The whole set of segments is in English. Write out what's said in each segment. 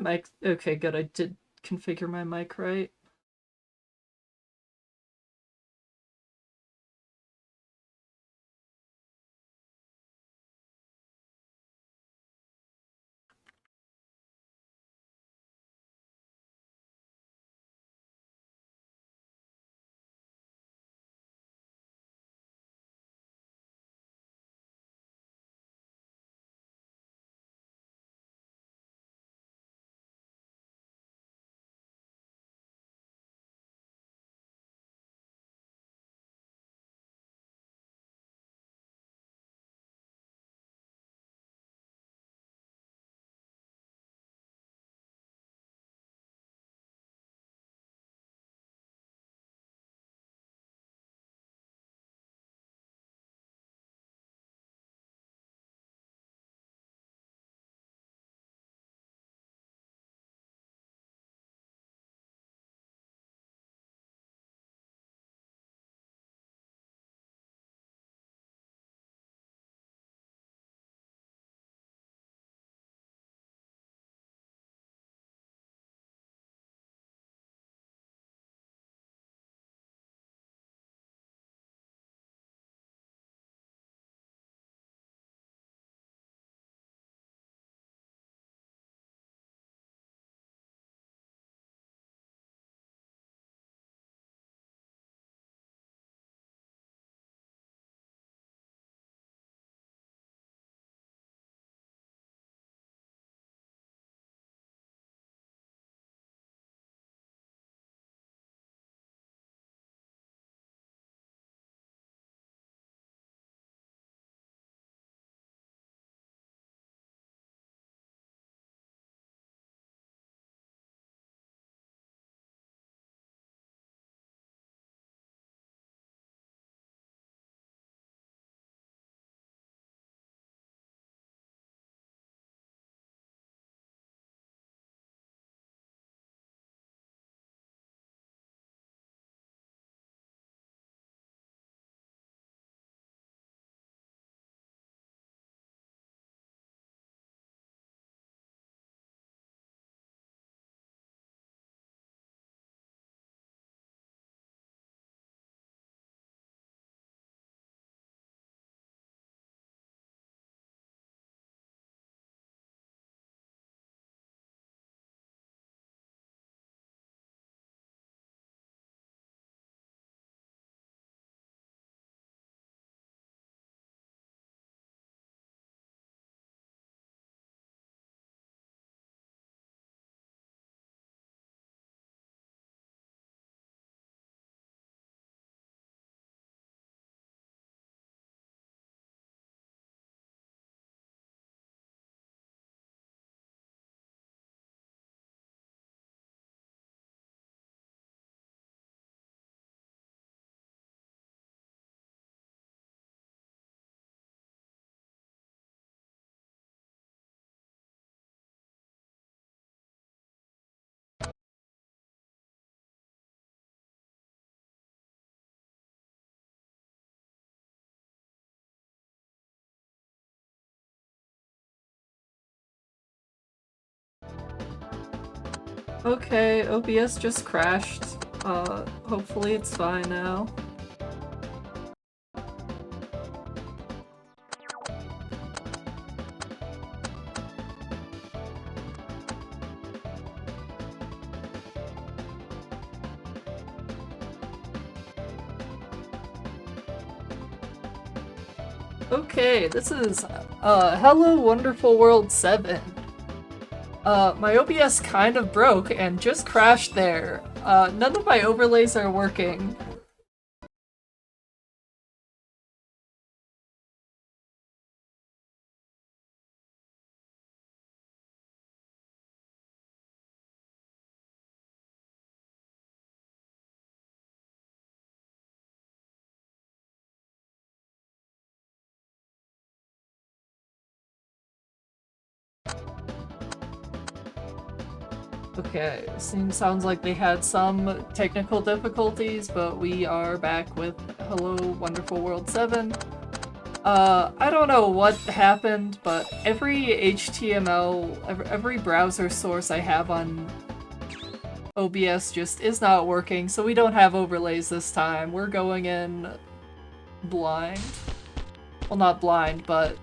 My mic. Okay, good. I did configure my mic right. Okay, OBS just crashed. Hopefully it's fine now. Okay, this is, Hello Wonderful World 7. My OBS kind of broke and just crashed there. None of my overlays are working. Okay, sounds like they had some technical difficulties, but we are back with Hello Wonderful World 7. I don't know what happened, but every HTML, every browser source I have on OBS just is not working, so we don't have overlays this time. We're going in blind. Well, not blind, but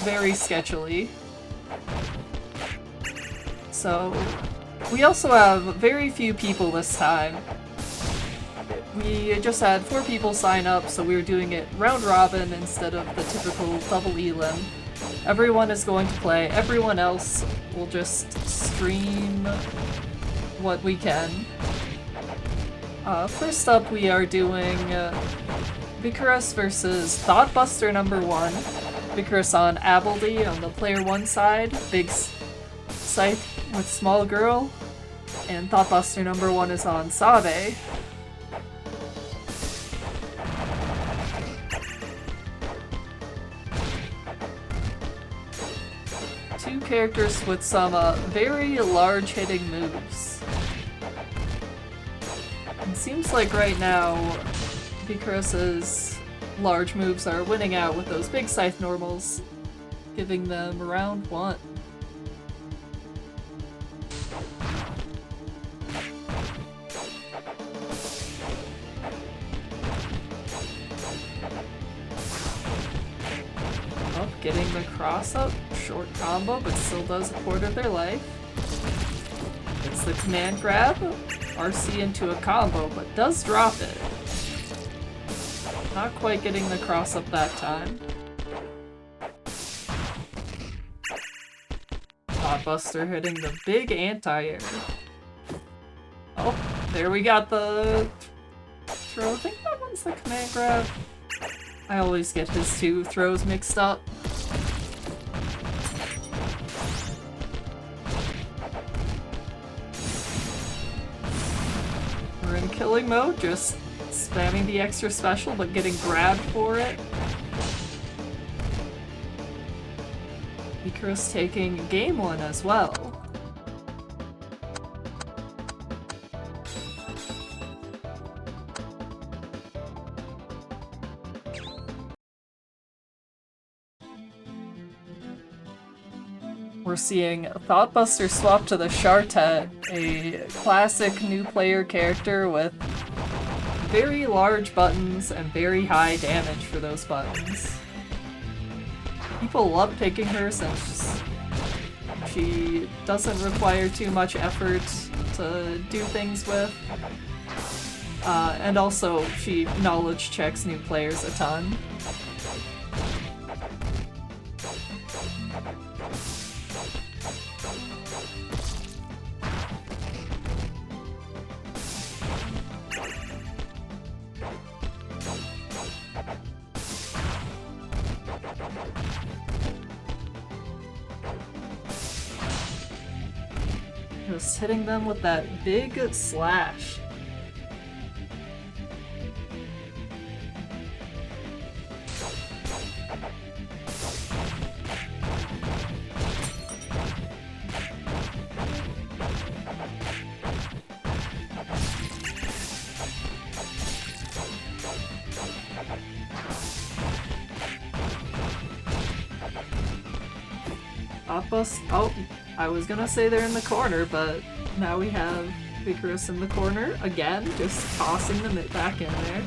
very sketchily. So, we also have very few people this time. We just had 4 people sign up, so we were doing it round robin instead of the typical double elim. Everyone is going to play, everyone else will just stream what we can. First up we are doing Vikarus versus Thoughtbuster number 1. Vikarus on Abeldy on the player 1 side, big scythe with small girl, and Thoughtbuster number 1 is on Sabe. Two characters with some very large hitting moves. It seems like right now Vikarus's large moves are winning out with those big scythe normals, giving them round 1. Oh, getting the cross up, short combo, but still does a quarter of their life. It's the command grab, RC into a combo, but does drop it. Not quite getting the cross up that time. Thoughtbuster hitting the big anti-air. Oh, there we got the throw. I think that one's the command grab. I always get his 2 throws mixed up. We're in killing mode, just spamming the extra special but getting grabbed for it. Vikarus taking game 1 as well. We're seeing Thoughtbuster swap to the Chartette, a classic new player character with very large buttons and very high damage for those buttons. People love picking her since she doesn't require too much effort to do things with. And also, she knowledge checks new players a ton. Just hitting them with that big slash. Oh, I was gonna say they're in the corner, but now we have Vikarus in the corner again, just tossing them back in there.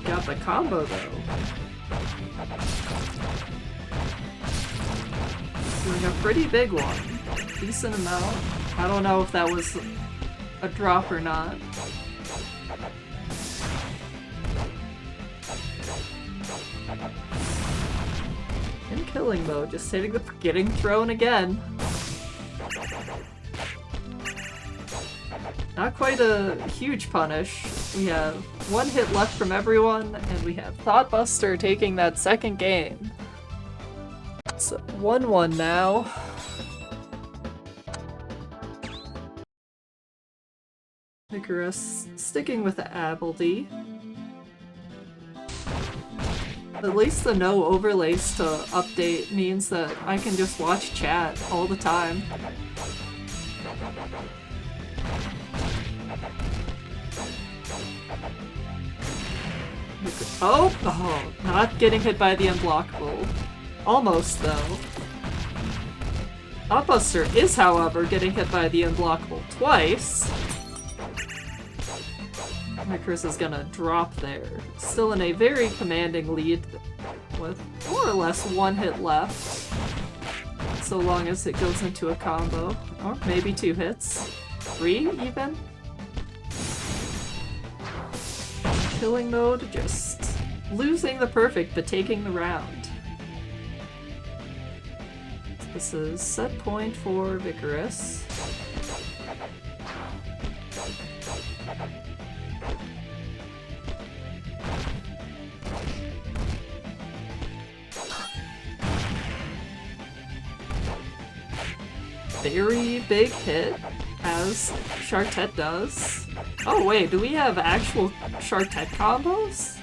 Got the combo though. Doing a pretty big one. Decent amount. I don't know if that was a drop or not. In killing mode, just getting thrown again. Not quite a huge punish. We have 1 hit left from everyone, and we have Thoughtbuster taking that second game. It's 1-1 now. Vikarus sticking with the Abeldy. At least the no overlays to update means that I can just watch chat all the time. Oh, not getting hit by the unblockable. Almost, though. Thought is, however, getting hit by the unblockable twice. Vikarus is gonna drop there. Still in a very commanding lead with more or less one hit left. So long as it goes into a combo. Or maybe 2 hits. 3, even? Killing mode, just losing the perfect but taking the round. This is set point for Vikarus. Very big hit, as Chartette does. Oh wait, do we have actual Chartette combos?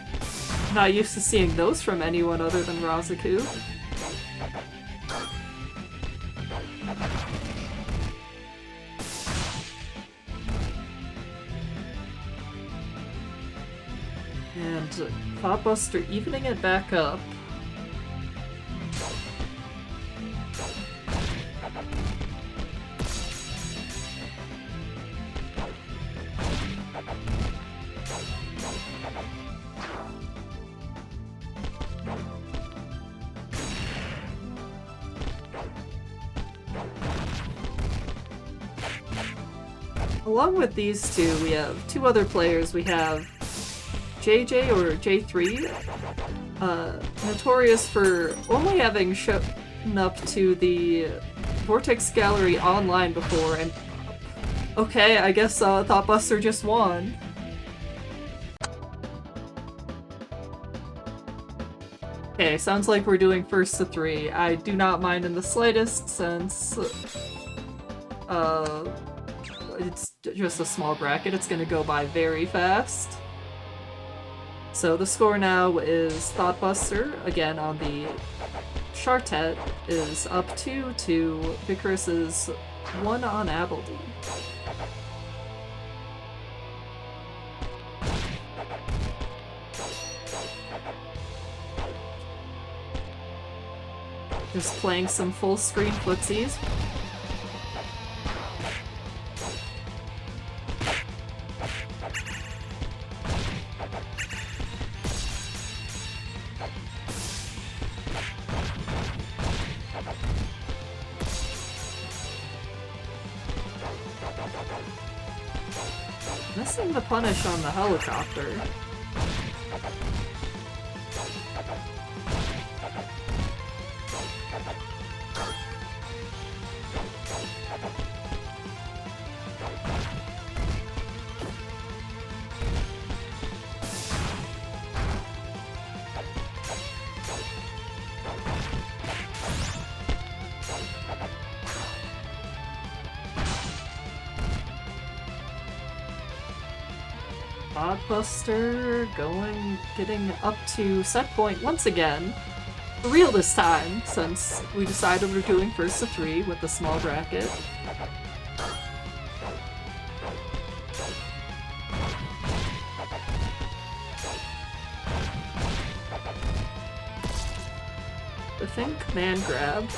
Not used to seeing those from anyone other than Razaku. And Thoughtbuster evening it back up. Along with these two, we have 2 other players. We have JJ or J3, notorious for only having shown up to the Vortex Gallery online before, and okay, I guess Thoughtbuster just won. Okay, sounds like we're doing first to 3. I do not mind in the slightest since it's just a small bracket. It's gonna go by very fast. So the score now is Thoughtbuster, again on the Chartette, is up 2 to Vikarus's 1 on Abeldy. Just playing some full screen footsies. Missing the punish on the helicopter. Thoughtbuster getting up to set point once again. For real this time, since we decided we're doing first to 3 with the small bracket. I think man grab.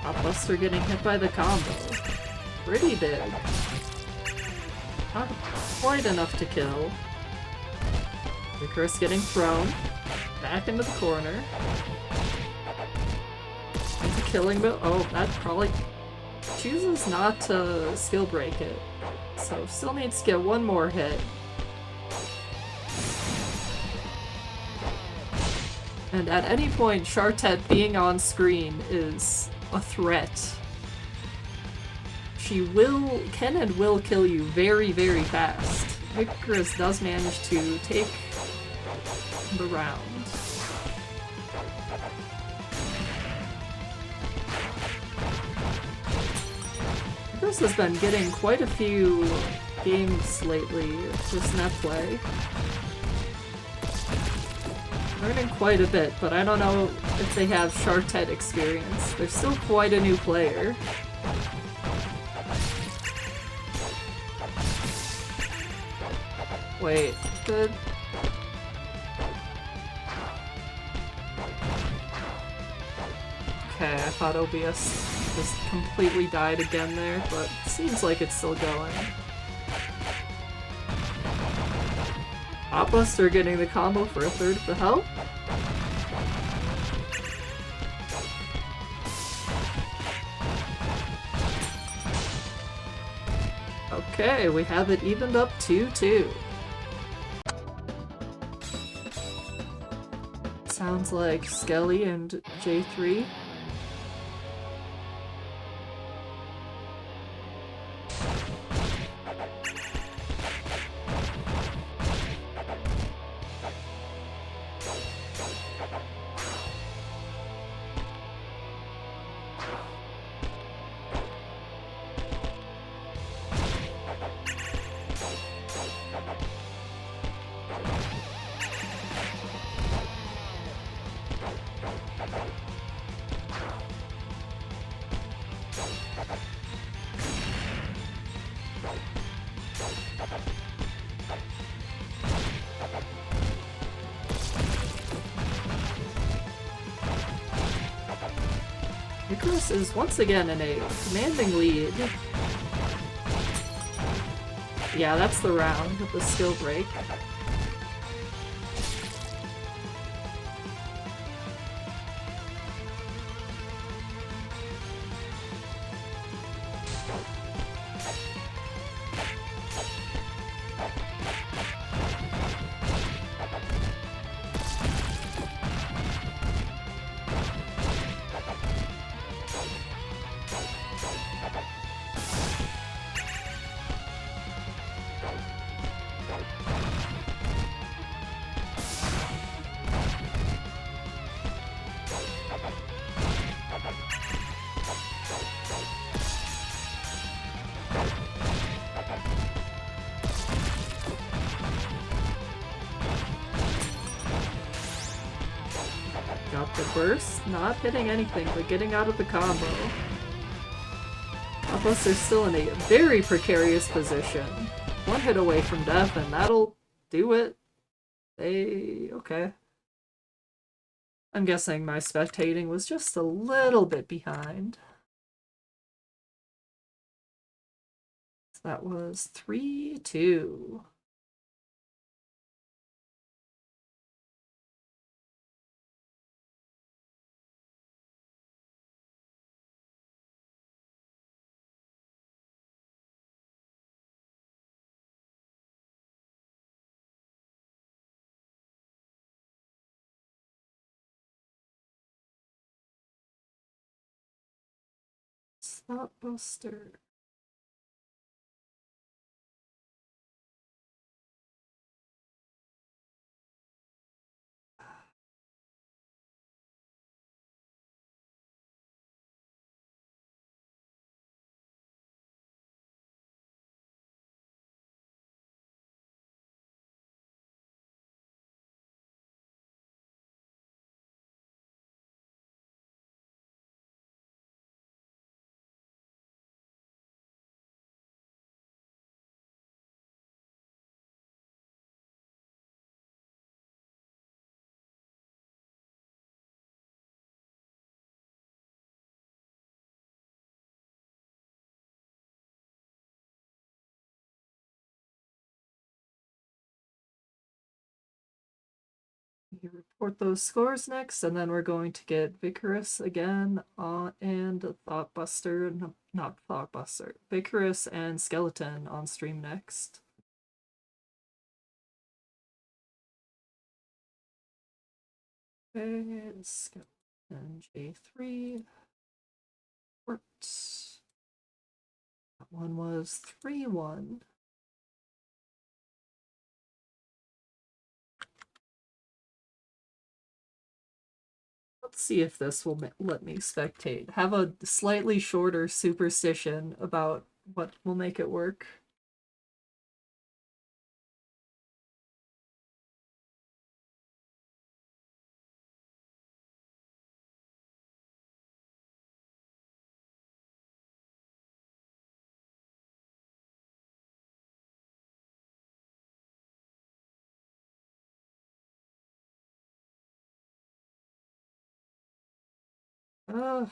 Thoughtbuster getting hit by the combo. Pretty big. Not quite enough to kill. Vikarus getting thrown. Back into the corner. Into killing mode. Oh, that probably chooses not to skill break it. So still needs to get one more hit. And at any point, Chartette being on screen is a threat. She can and will kill you very, very fast. Vikarus does manage to take the round. Vikarus has been getting quite a few games lately, just net play. Learning quite a bit, but I don't know if they have Chartette experience. They're still quite a new player. Wait, good. Okay, I thought OBS just completely died again there, but it seems like it's still going. Hotbuster getting the combo for a third of the health. Okay, we have it evened up 2-2. Sounds like Skelly and J3. Vikarus is once again in a commanding lead. Yeah, that's the round with the skill break. Got the burst, not hitting anything, but getting out of the combo. Hotbuster's still in a very precarious position. One hit away from death, and that'll do it. Okay. I'm guessing my spectating was just a little bit behind. So that was 3-2. Slot Buster. You report those scores next, and then we're going to get Vikarus again and Thoughtbuster, no, not Thoughtbuster, Vikarus and Skeleton on stream next. Okay, Skeleton J3. Report. That one was 3-1. Let's see if this will let me spectate. Have a slightly shorter superstition about what will make it work. Uh,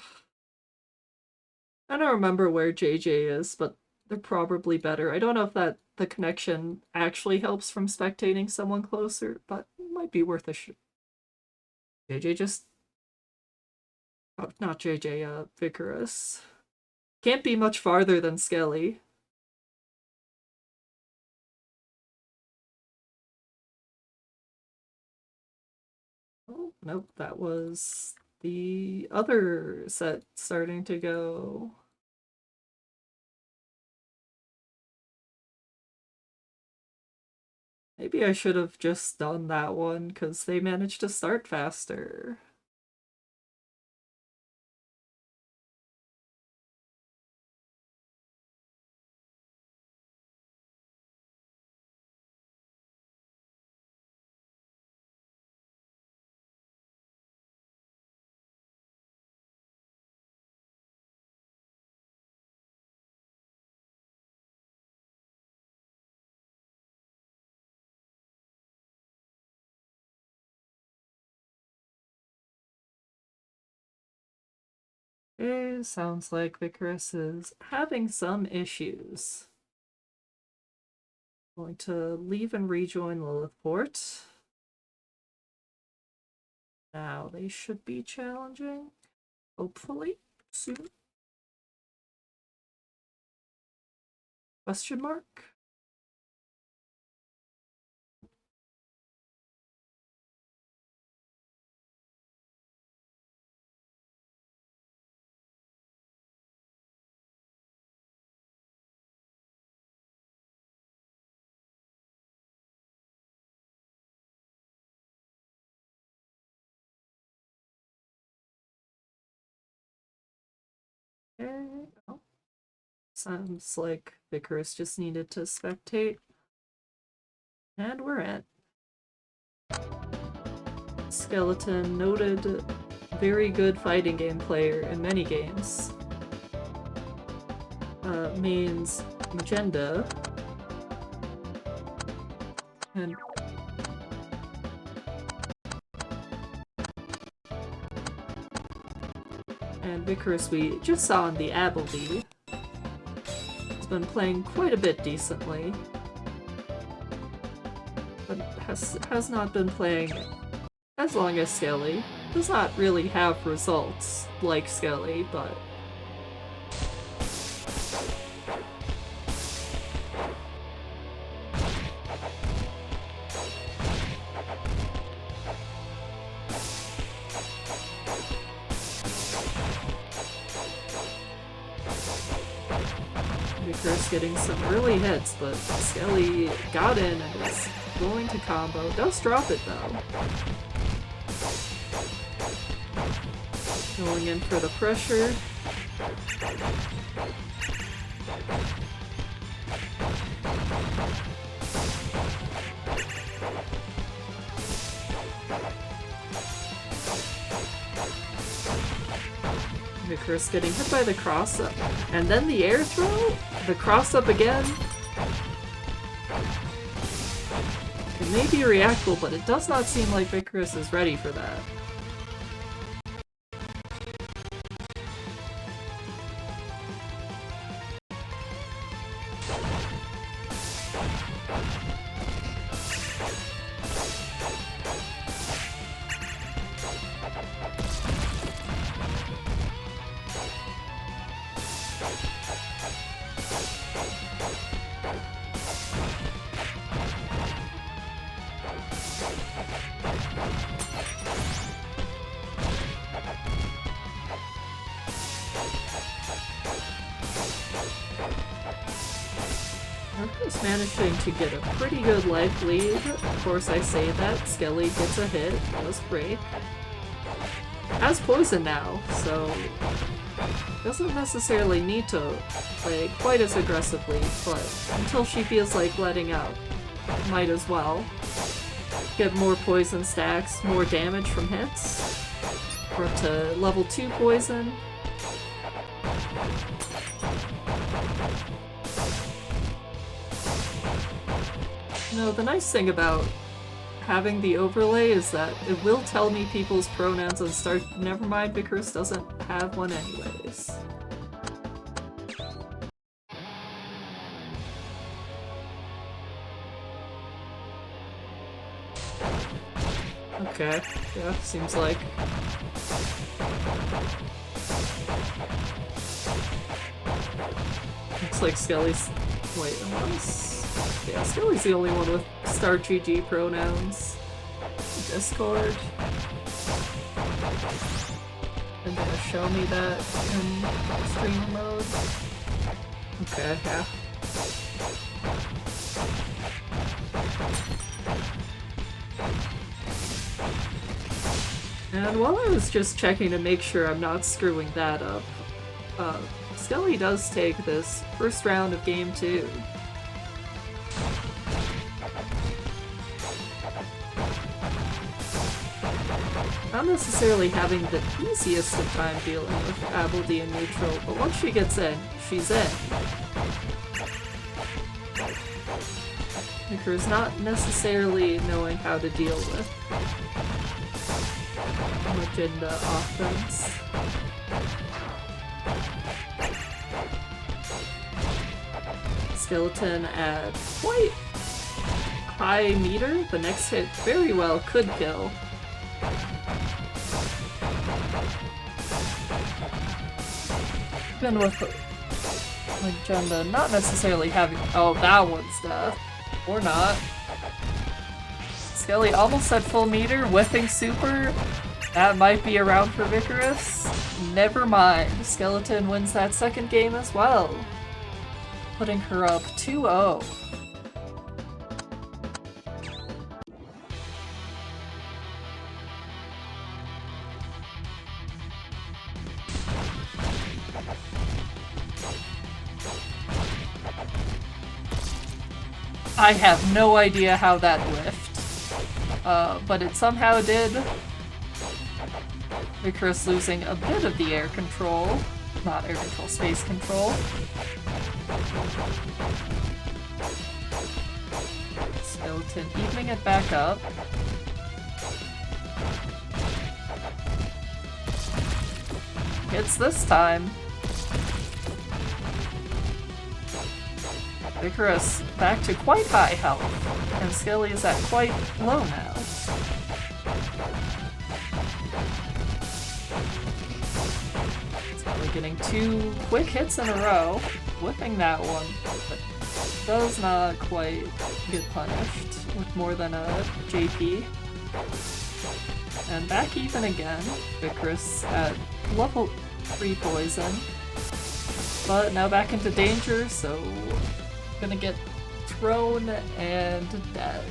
I don't remember where JJ is, but they're probably better. I don't know if that the connection actually helps from spectating someone closer, but it might be worth a JJ just... Oh, not JJ, Vikarus. Can't be much farther than Skelly. Oh, nope, that was the other set starting to go. Maybe I should have just done that one, because they managed to start faster. Okay, sounds like Vikarus is having some issues. Going to leave and rejoin Lilithport. Now they should be challenging, hopefully, soon. Question mark? Okay. Oh. Sounds like Vikarus just needed to spectate. And we're in. Skeleton, noted very good fighting game player in many games. Means Magenda. And Vikarus we just saw in the Abeldy. He's been playing quite a bit decently. But has not been playing as long as Skelly. Does not really have results like Skelly, but... Vikarus getting some early hits, but Skelly got in and is going to combo. Does drop it though. Going in for the pressure. Vikarus getting hit by the cross-up. And then the air throw? The cross-up again? It may be reactable, but it does not seem like Vikarus is ready for that. Managing to get a pretty good life lead. Of course I say that, Skelly gets a hit, does break. Has poison now, so doesn't necessarily need to play quite as aggressively, but until she feels like letting out, might as well. Get more poison stacks, more damage from hits. We're up to level 2 poison. No, the nice thing about having the overlay is that it will tell me people's pronouns and start. Never mind, Vikarus doesn't have one anyways. Okay, yeah, seems like. Looks like Skelly's. Wait, yeah, Skelly's the only one with star GG pronouns. Discord. They're gonna show me that in stream mode. Okay, yeah. And while I was just checking to make sure I'm not screwing that up, Skelly does take this first round of game 2. Not necessarily having the easiest of time dealing with Abeldy in neutral, but once she gets in, she's in. Vikarus not necessarily knowing how to deal with Magenda offense. Skeleton at quite high meter. The next hit very well could kill. Even with Magenda not necessarily having— oh, that one's death. Or not. Skelly almost at full meter, whipping super. That might be around for Vikarus. Never mind. Skeleton wins that second game as well, putting her up 2-0. I have no idea how that whiffed, but it somehow did. Vikarus losing a bit of the air control. Not air control, space control. Skeleton evening it back up. Hits this time. Vikarus back to quite high health, and Skelly is at quite low now. Skelly getting 2 quick hits in a row, whipping that one, but does not quite get punished with more than a JP. And back even again, Vikarus at level 3 poison, but now back into danger, so gonna get thrown and dead.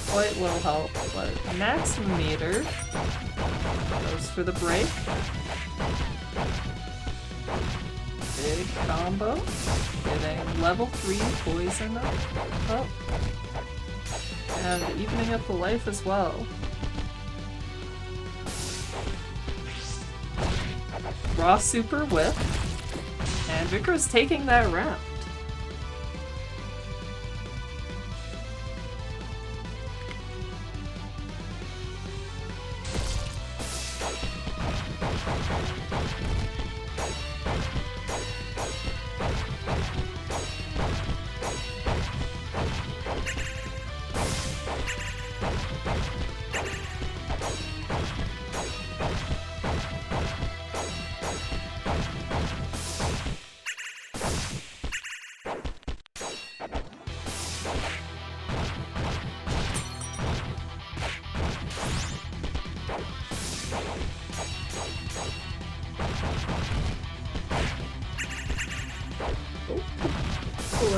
Quite low health, but max meter goes for the break. Big combo. Getting level 3 poison up. And evening up the life as well. Raw super whip. And Vikarus taking that round.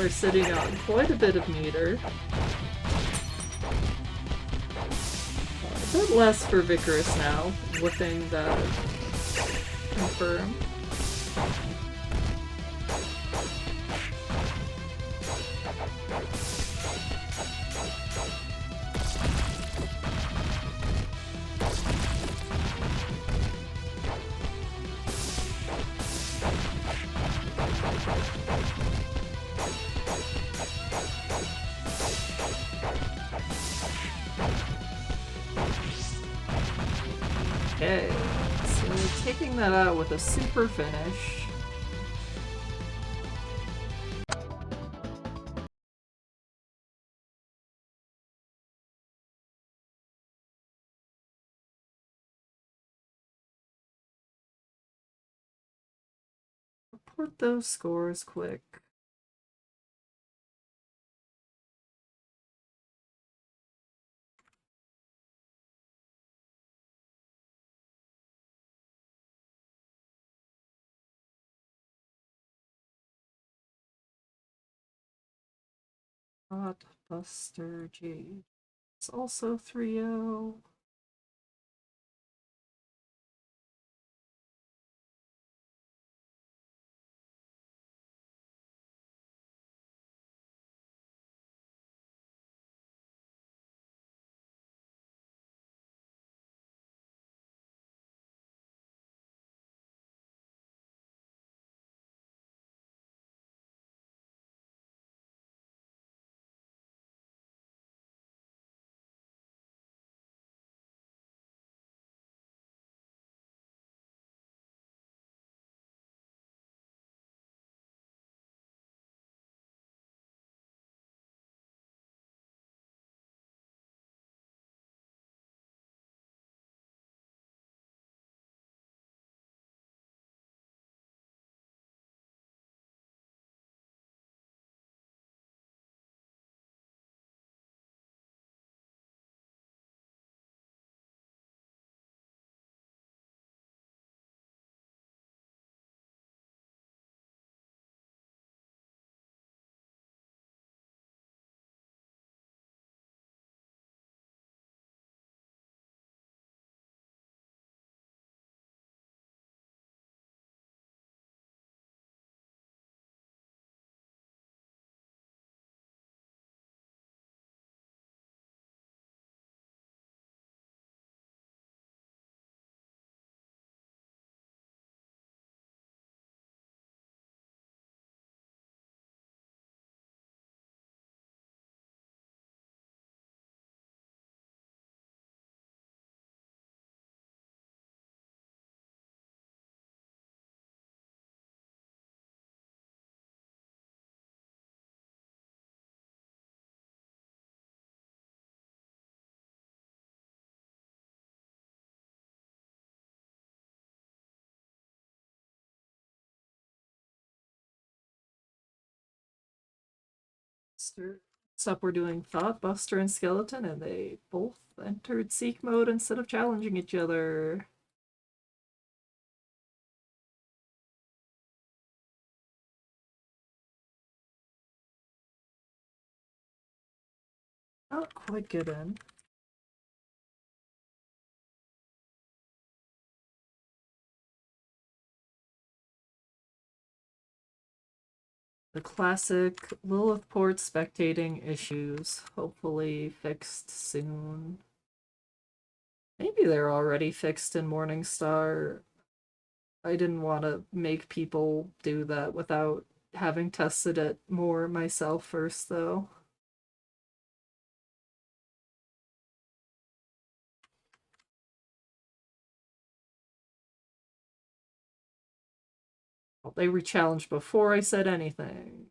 are sitting on quite a bit of meter. A bit less for Vikarus now, whipping the confirm. Okay, so taking that out with a super finish. Report those scores quick. Hot Buster G. It's also 3-0. Up, we're doing Thought, Buster, and Skeleton, and they both entered Seek mode instead of challenging each other. Not quite get in. The classic Lilithport spectating issues, hopefully fixed soon. Maybe they're already fixed in Morningstar. I didn't want to make people do that without having tested it more myself first, though. They re-challenged before I said anything.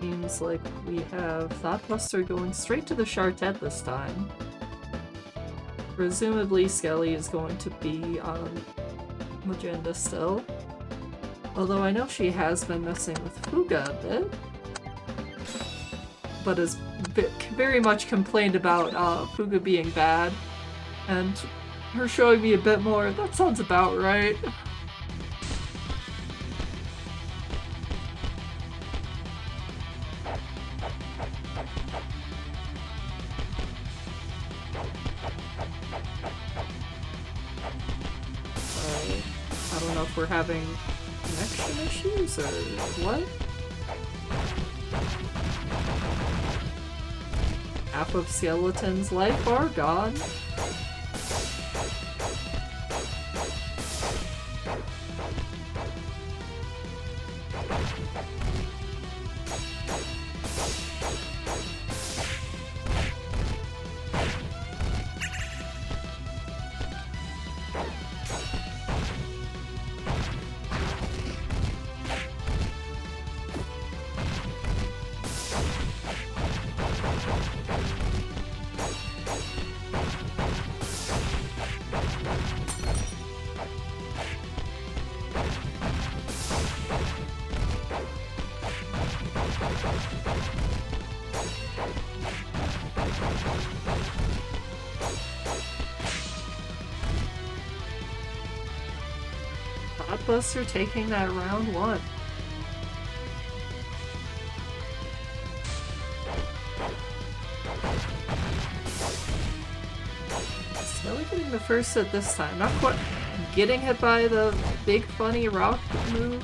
Seems like we have Thoughtbuster going straight to the Chartette this time. Presumably Skelly is going to be on Magenda still. Although I know she has been messing with Fuga a bit. But has very much complained about Fuga being bad. And her showing me a bit more, that sounds about right. I don't know if we're having connection issues or what? Half of Skeleton's life are gone. Buster taking that round one. Skelly getting the first hit this time. Not quite getting hit by the big funny rock move.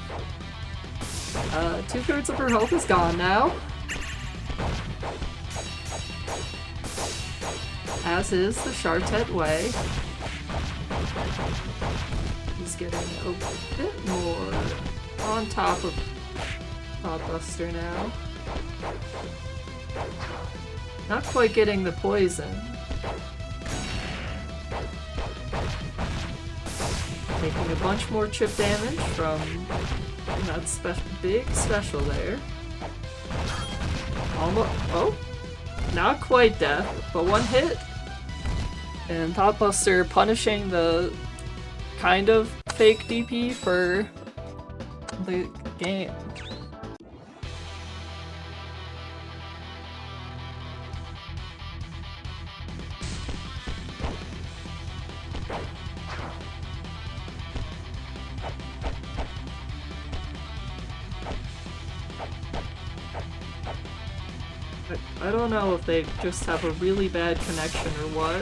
2/3 of her health is gone now. As is the Chartette way. He's getting a bit more on top of Buster now. Not quite getting the poison. Taking a bunch more chip damage from that big special there. Almost, oh, not quite death, but one hit. And Buster punishing the kind of fake DP for the game. I don't know if they just have a really bad connection or what.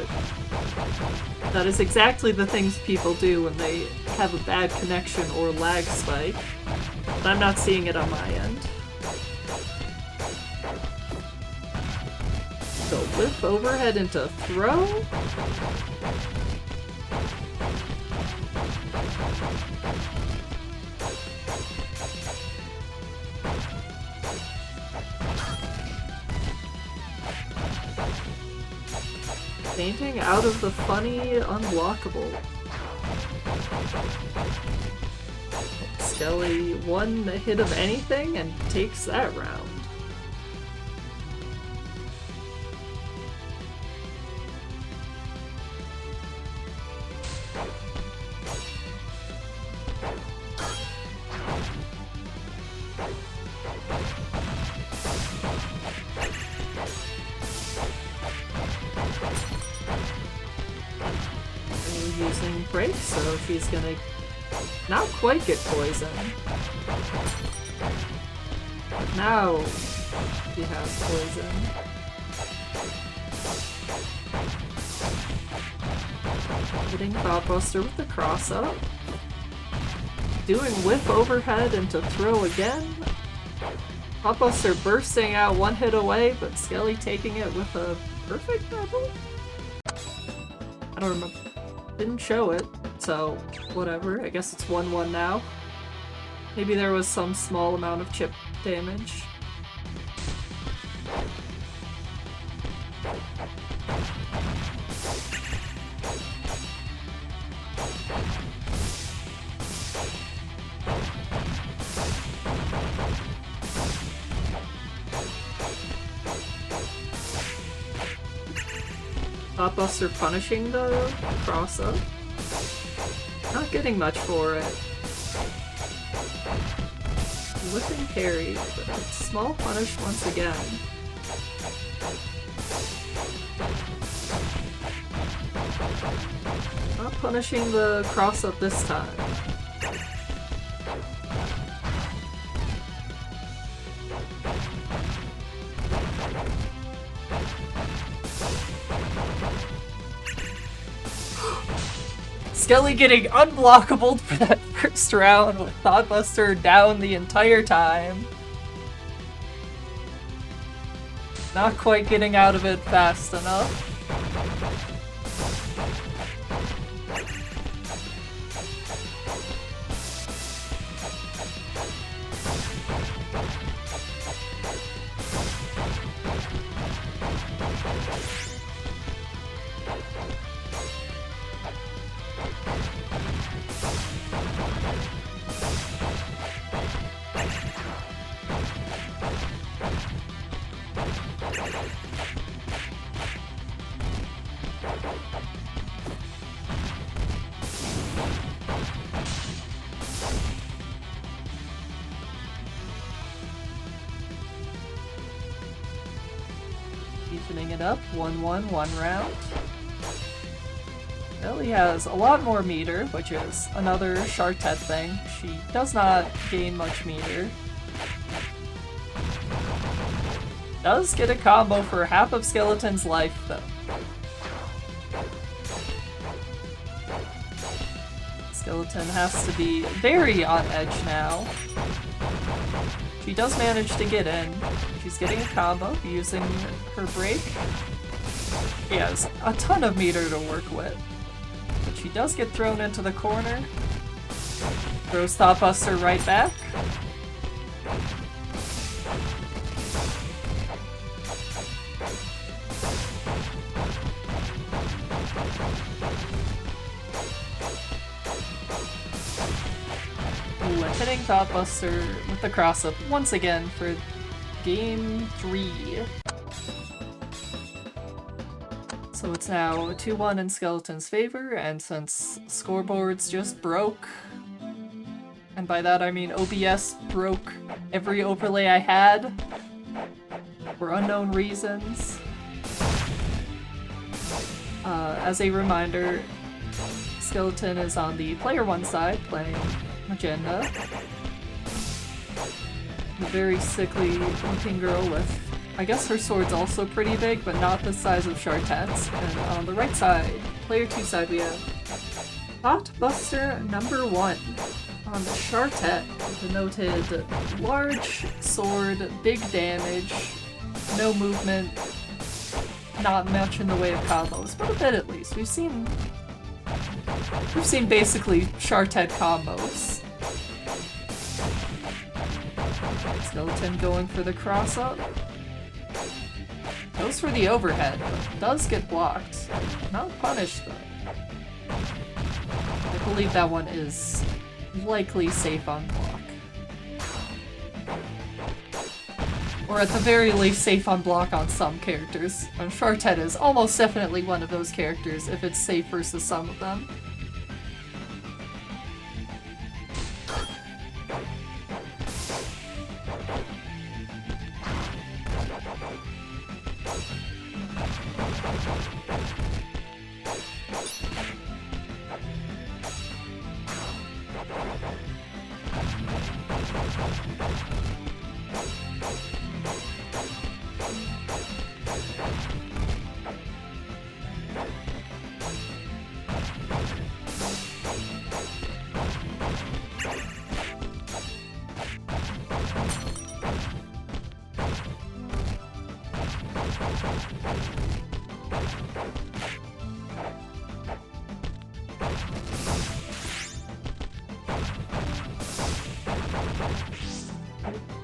That is exactly the things people do when they have a bad connection or lag spike. But I'm not seeing it on my end. So whip overhead into throw. Painting out of the funny unblockable. Skelly one hit of anything and takes that round. Using break, so she's gonna not quite get poisoned. Now she has poison. Hitting Buster with the cross up. Doing whip overhead into throw again. Buster bursting out one hit away, but Skelly taking it with a perfect double? I don't remember. Didn't show it, so whatever. I guess it's 1-1 now. Maybe there was some small amount of chip damage. Thought punishing the cross-up. Not getting much for it. Whipping parry, but a small punish once again. Not punishing the cross-up this time. Skelly getting unblockable for that first round with Thoughtbuster down the entire time. Not quite getting out of it fast enough. Evening it up, 1-1, one round. Ellie has a lot more meter, which is another Chartette thing. She does not gain much meter. Does get a combo for half of Skeleton's life, though. Skeleton has to be very on edge now. She does manage to get in. She's getting a combo using her break. She has a ton of meter to work with. But she does get thrown into the corner. Throws Thoughtbuster right back. Hitting Thoughtbuster with the cross-up once again for game 3. So it's now 2-1 in Skeleton's favor, and since scoreboards just broke, and by that I mean OBS broke every overlay I had for unknown reasons. As a reminder, Skeleton is on the player 1 side playing Magenda. The very sickly looking girl with, I guess her sword's also pretty big, but not the size of Chartette's. And on the right side, player 2 side, we have Thoughtbuster number 1 on the Chartette, denoted large sword, big damage, no movement, not much in the way of combos, but a bit at least. We've seen basically Chartette combos. Skeleton going for the cross-up. Goes for the overhead, but does get blocked. Not punished, though. I believe that one is likely safe on block. Or at the very least safe on block on some characters. And Chartette is almost definitely one of those characters if it's safe versus some of them.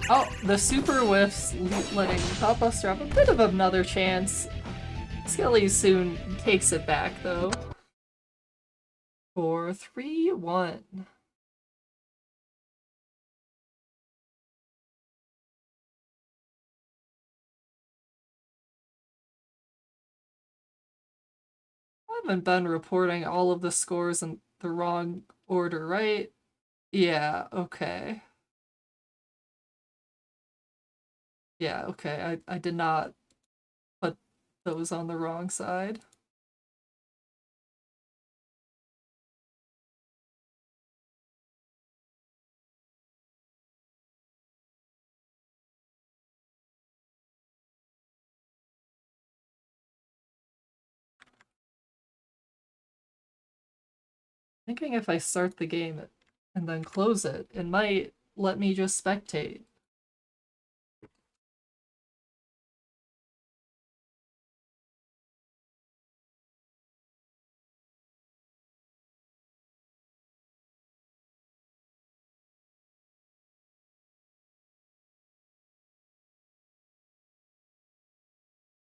Oh, the super whiffs letting Thoughtbuster have a bit of another chance. Skelly soon takes it back, though. For 3-1. haven't been reporting all of the scores in the wrong order, right? Yeah, okay. Yeah, okay. I did not put those on the wrong side. Thinking if I start the game and then close it, it might let me just spectate.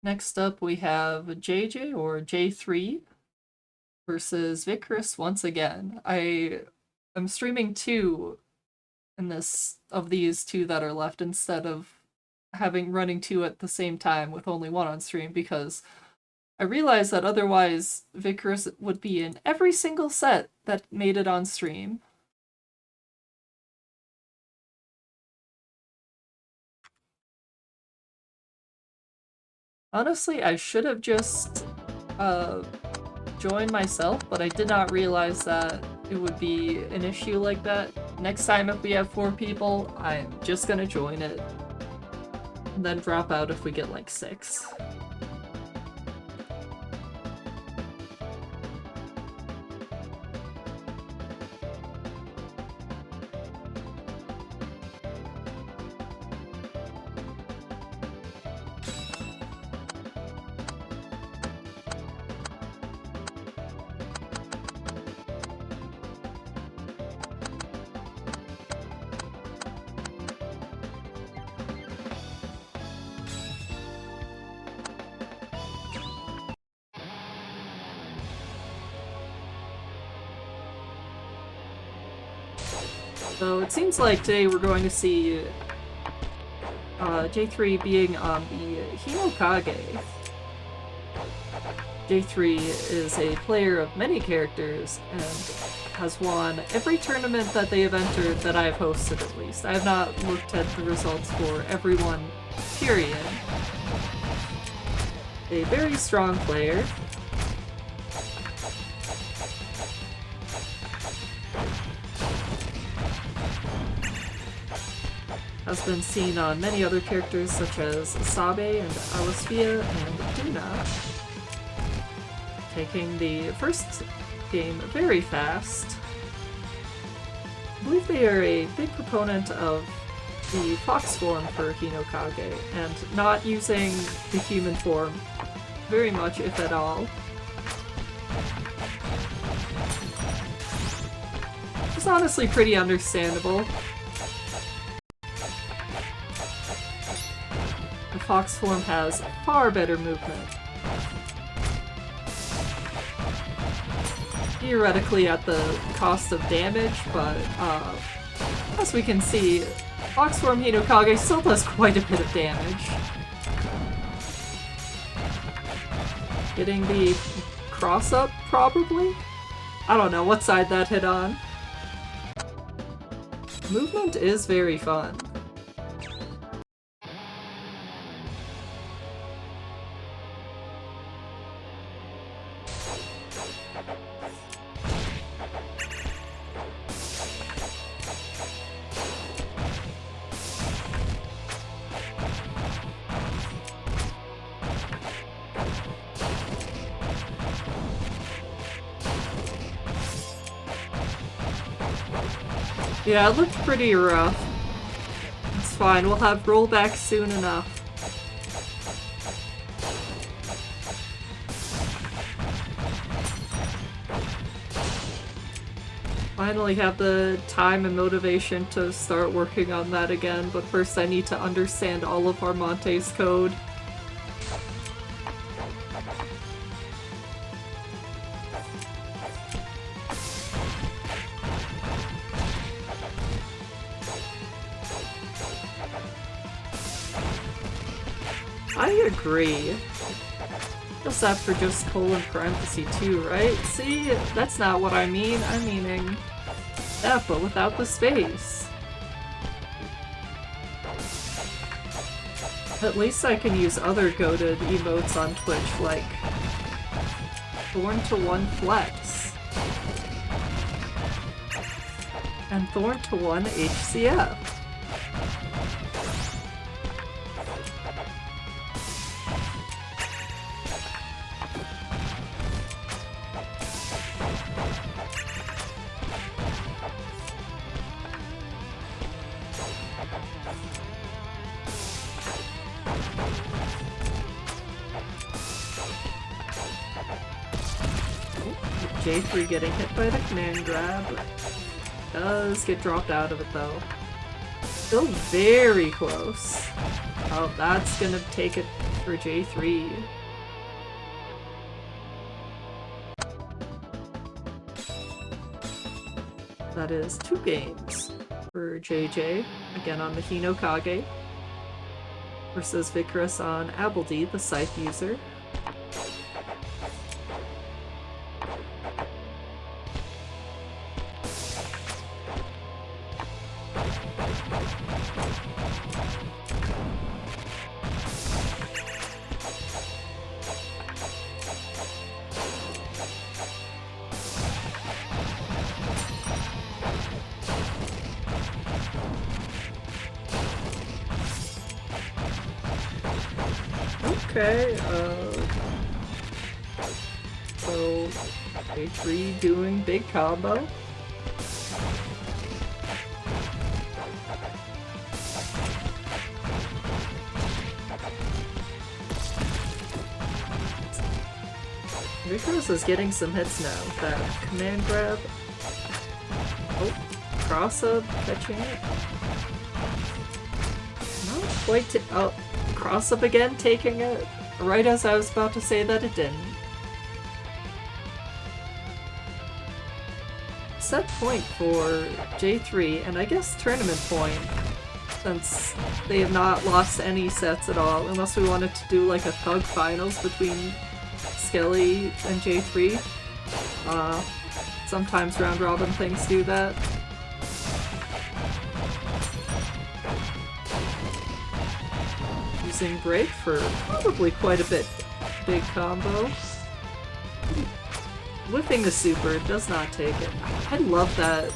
Next up, we have JJ or J3 versus Vikarus once again. I'm streaming two in this of these two that are left instead of having running two at the same time with only one on stream because I realized that otherwise Vikarus would be in every single set that made it on stream. Honestly, I should have just joined myself, but I did not realize that it would be an issue like that. Next time if we have 4 people, I'm just gonna join it. And then drop out if we get like 6. So it seems like today we're going to see J3 being on the Hinokage. J3 is a player of many characters and has won every tournament that they have entered that I have hosted at least. I have not looked at the results for everyone, period. A very strong player. Has been seen on many other characters such as Sabe and Alisphia and Duna. Taking the first game very fast. I believe they are a big proponent of the fox form for Hinokage and not using the human form very much, if at all. It's honestly pretty understandable. The fox form has far better movement. Theoretically at the cost of damage, but as we can see, fox form Hinokage still does quite a bit of damage. Getting the cross up, probably? I don't know what side that hit on. Movement is very fun. Yeah, it looked pretty rough. It's fine, we'll have rollback soon enough. Finally have the time and motivation to start working on that again, but first I need to understand all of Armante's code. I agree. What's that for just colon parenthesis 2, right? See, that's not what I mean. I'm meaning that, but without the space. At least I can use other goated emotes on Twitch, like Thorn to 1 Flex and Thorn to 1 HCF. J3 getting hit by the command grab. Does get dropped out of it though. Still very close. Oh, that's gonna take it for J3. That is 2 games for JJ, again on the Hinokage, versus Vikarus on Abeldy, the Scythe user. Okay, so H3 doing big combo. Vikarus is getting some hits now with that command grab. Oh, cross up, catching it. Not quite to- oh. Cross up again, taking it right as I was about to say that it didn't. Set point for J3, and I guess tournament point, since they have not lost any sets at all, unless we wanted to do like a thug finals between Skelly and J3. Sometimes round robin things do that. Using break for probably quite a bit big combo. Whipping the super does not take it. I love that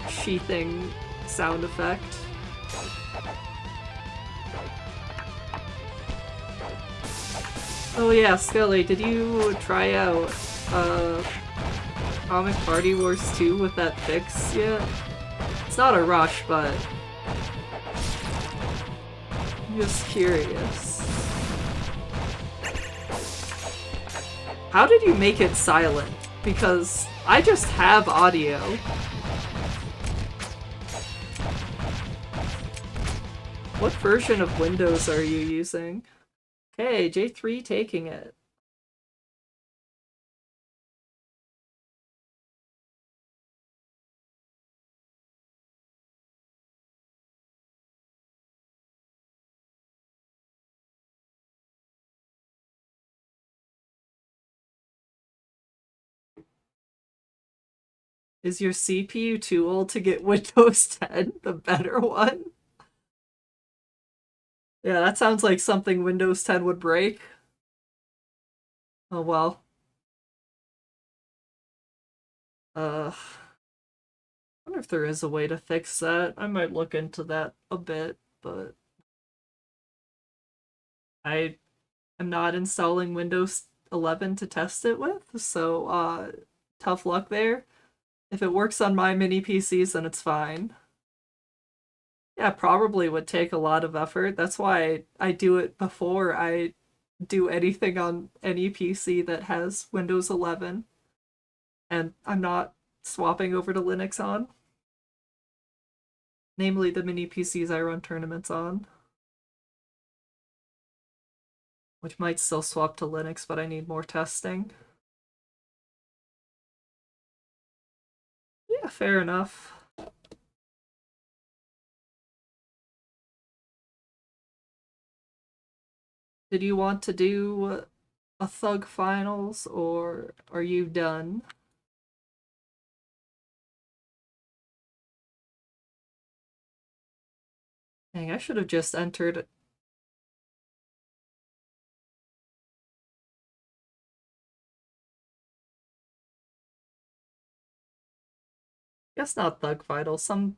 sheathing sound effect. Oh yeah, Skelly, did you try out Comic Party Wars 2 with that fix yet? It's not a rush, but I'm just curious. How did you make it silent? Because I just have audio. What version of Windows are you using? Okay, J3 taking it. Is your CPU too old to get Windows 10, the better one? Yeah, that sounds like something Windows 10 would break. Oh well. I wonder if there is a way to fix that. I might look into that a bit, but I am not installing Windows 11 to test it with, so tough luck there. If it works on my mini PCs, then it's fine. Yeah, probably would take a lot of effort. That's why I do it before I do anything on any PC that has Windows 11. And I'm not swapping over to Linux on. Namely, the mini PCs I run tournaments on. Which might still swap to Linux, but I need more testing. Yeah, fair enough. Did you want to do a Thug Finals, or are you done? Dang, I should have just entered. Guess not Thug Finals. Some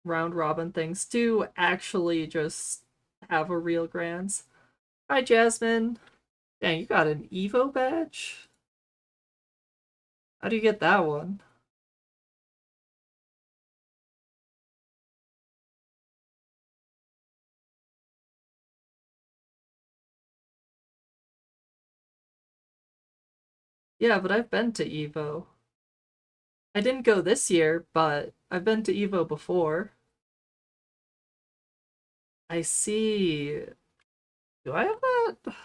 round robin things do actually just have a real grands. Hi, Jasmine. Dang, you got an Evo badge? How do you get that one? Yeah, but I've been to Evo. I didn't go this year, but I've been to Evo before. I see. Do I have that?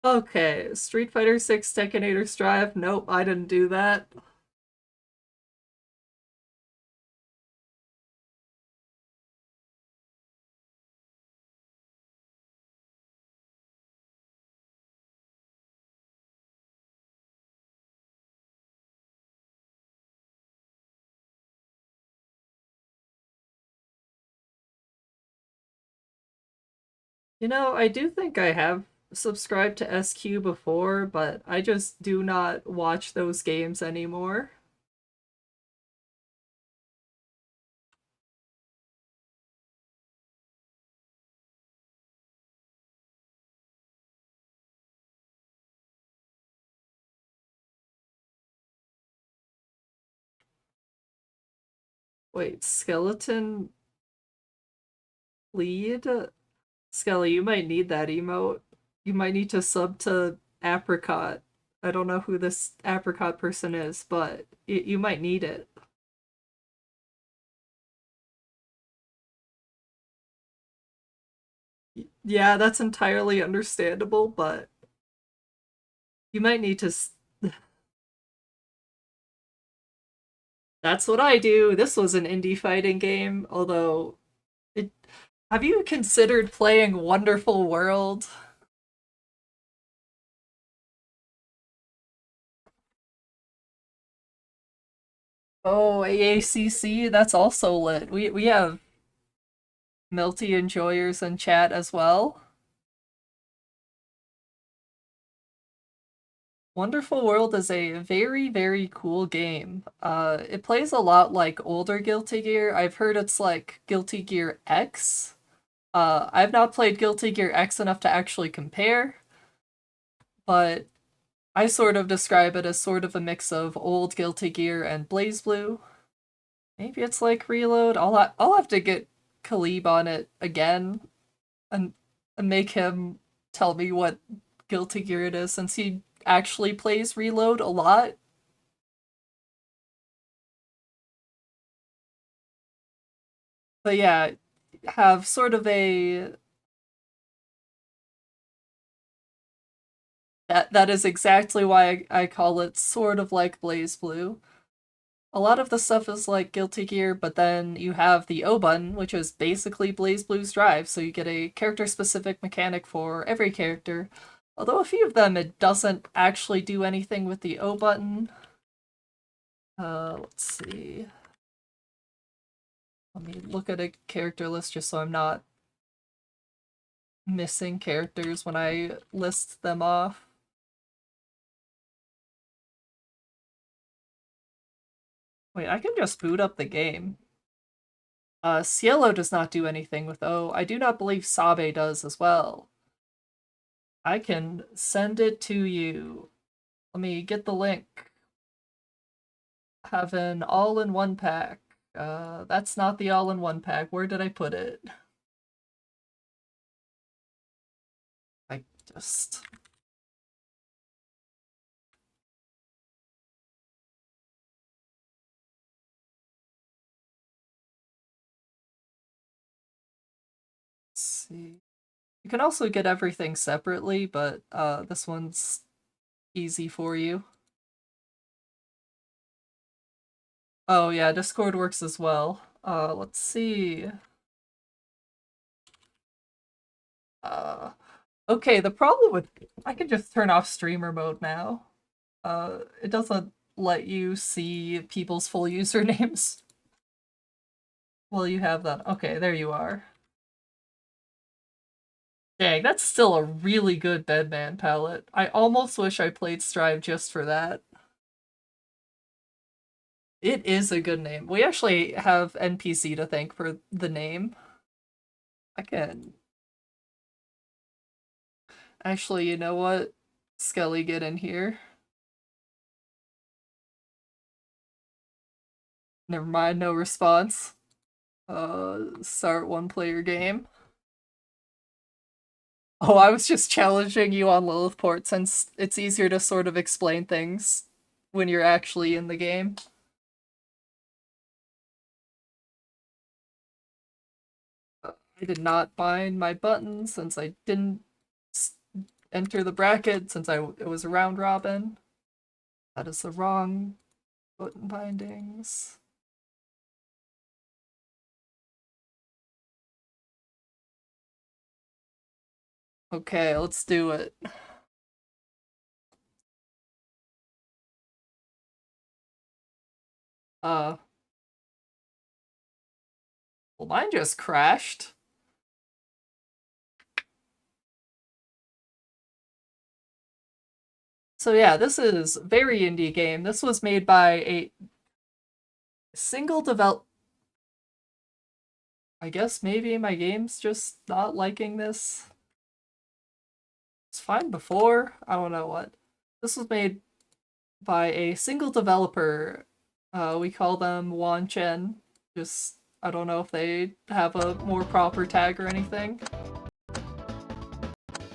Okay, Street Fighter 6 Tekkinator Strive. Nope, I didn't do that. You know, I do think I have subscribed to SQ before, but I just do not watch those games anymore. Wait, Skeleton lead? Skelly, you might need that emote. You might need to sub to Apricot. I don't know who this Apricot person is, but you might need it. Yeah, that's entirely understandable, but you might need to. That's what I do. This was an indie fighting game, although it. Have you considered playing Wonderful World? Oh, AACC, that's also lit. We have Milty enjoyers in chat as well. Wonderful World is a very, very cool game. It plays a lot like older Guilty Gear. I've heard it's like Guilty Gear X. I've not played Guilty Gear X enough to actually compare, but I sort of describe it as sort of a mix of old Guilty Gear and BlazBlue. Maybe it's like Reload. I'll have to get Khalib on it again and, and make him tell me what Guilty Gear it is, since he actually plays Reload a lot. But yeah, have sort of a that is exactly why I call it sort of like BlazBlue. A lot of the stuff is like Guilty Gear, but then you have the O button, which is basically BlazBlue's drive, so you get a character specific mechanic for every character. Although a few of them it doesn't actually do anything with the O button. Let's see. Let me look at a character list just so I'm not missing characters when I list them off. Wait, I can just boot up the game. Cielo does not do anything with O. I do not believe Sabe does as well. I can send it to you. Let me get the link. Have an all-in-one pack. That's not the all-in-one pack. Where did I put it? I just... see. You can also get everything separately, but this one's easy for you. Oh yeah, Discord works as well. Let's see. Okay, the problem with... I can just turn off streamer mode now. It doesn't let you see people's full usernames. Well, you have that. Okay, there you are. Dang, that's still a really good Bedman palette. I almost wish I played Strive just for that. It is a good name. We actually have NPC to thank for the name. I can... Actually, you know what? Skelly, get in here. Never mind, no response. Start one-player game. Oh, I was just challenging you on Lilithport since it's easier to sort of explain things when you're actually in the game. I did not bind my button since I didn't enter the bracket since it was a round robin. That is the wrong button bindings. Okay, let's do it. Well, mine just crashed. So yeah, this is a very indie game. This was made by a single I guess maybe my game's just not liking this. It's fine before. I don't know what. This was made by a single developer. We call them Wan Chen. Just, I don't know if they have a more proper tag or anything.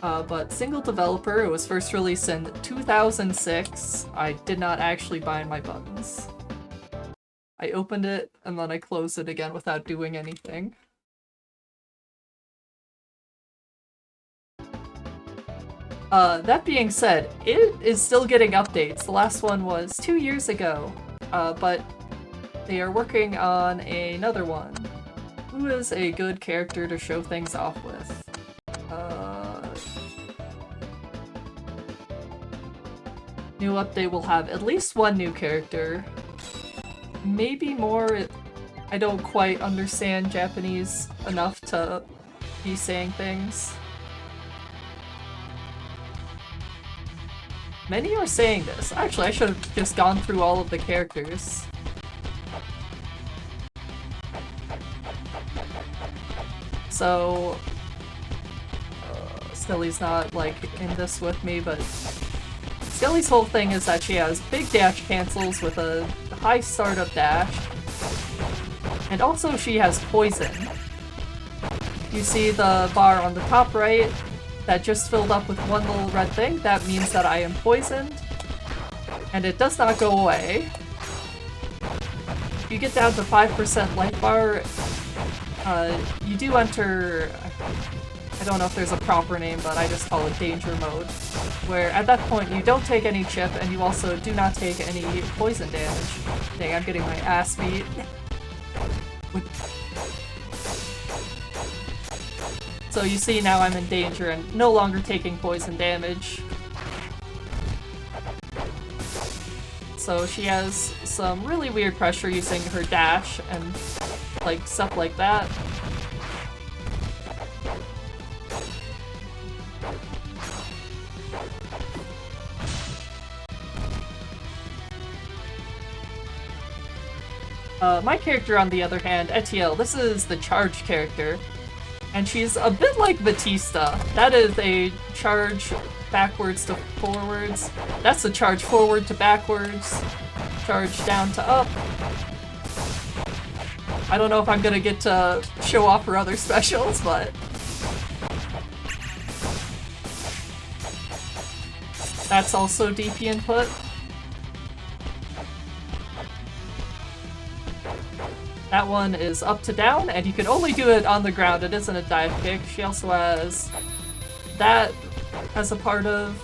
But single developer, it was first released in 2006. I did not actually bind my buttons. I opened it and then I closed it again without doing anything. That being said, it is still getting updates. The last one was 2 years ago, but they are working on another one. Who is a good character to show things off with? New update will have at least one new character. Maybe more. I don't quite understand Japanese enough to be saying things. Many are saying this. Actually, I should have just gone through all of the characters. So... Skelly's not, like, in this with me, but... Skelly's whole thing is that she has big dash cancels with a high startup dash. And also she has poison. You see the bar on the top right that just filled up with one little red thing? That means that I am poisoned. And it does not go away. If you get down to 5% life bar, you do enter... I don't know if there's a proper name, but I just call it danger mode, where at that point you don't take any chip and you also do not take any poison damage. Dang, I'm getting my ass beat. So you see now I'm in danger and no longer taking poison damage. So she has some really weird pressure using her dash and like stuff like that. My character, on the other hand, Etiel, this is the charge character, and she's a bit like Batista. That is a charge backwards to forwards. That's a charge forward to backwards. Charge down to up. I don't know if I'm gonna get to show off her other specials, but... That's also DP input. That one is up to down, and you can only do it on the ground. It isn't a dive kick. She also has that as a part of,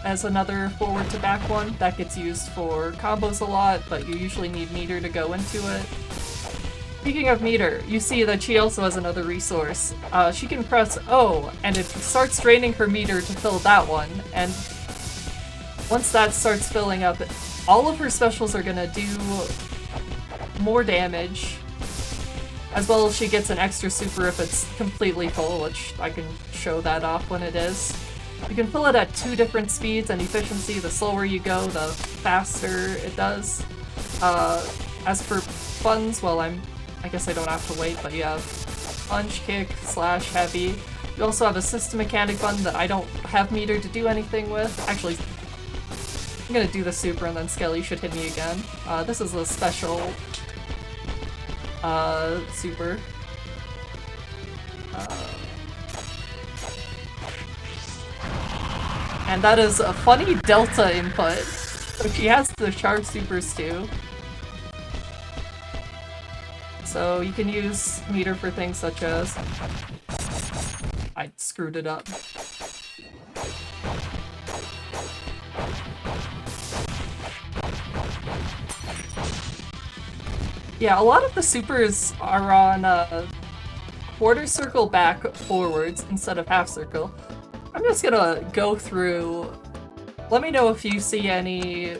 as another forward to back one. That gets used for combos a lot, but you usually need meter to go into it. Speaking of meter, you see that she also has another resource. She can press O, and it starts draining her meter to fill that one, and once that starts filling up, all of her specials are gonna do more damage, as well as she gets an extra super if it's completely full, which I can show that off when it is. You can fill it at 2 different speeds and efficiency. The slower you go, the faster it does. As for buttons, well, I guess I don't have to wait, but you have punch, kick, slash, heavy. You also have a system mechanic button that I don't have meter to do anything with. Actually, I'm gonna do the super and then Skelly should hit me again. This is a special super. And that is a funny delta input. So she has the sharp supers too. So you can use meter for things such as... I screwed it up. Yeah, a lot of the supers are on quarter circle back forwards instead of half circle. I'm just gonna go through. Let me know if you see any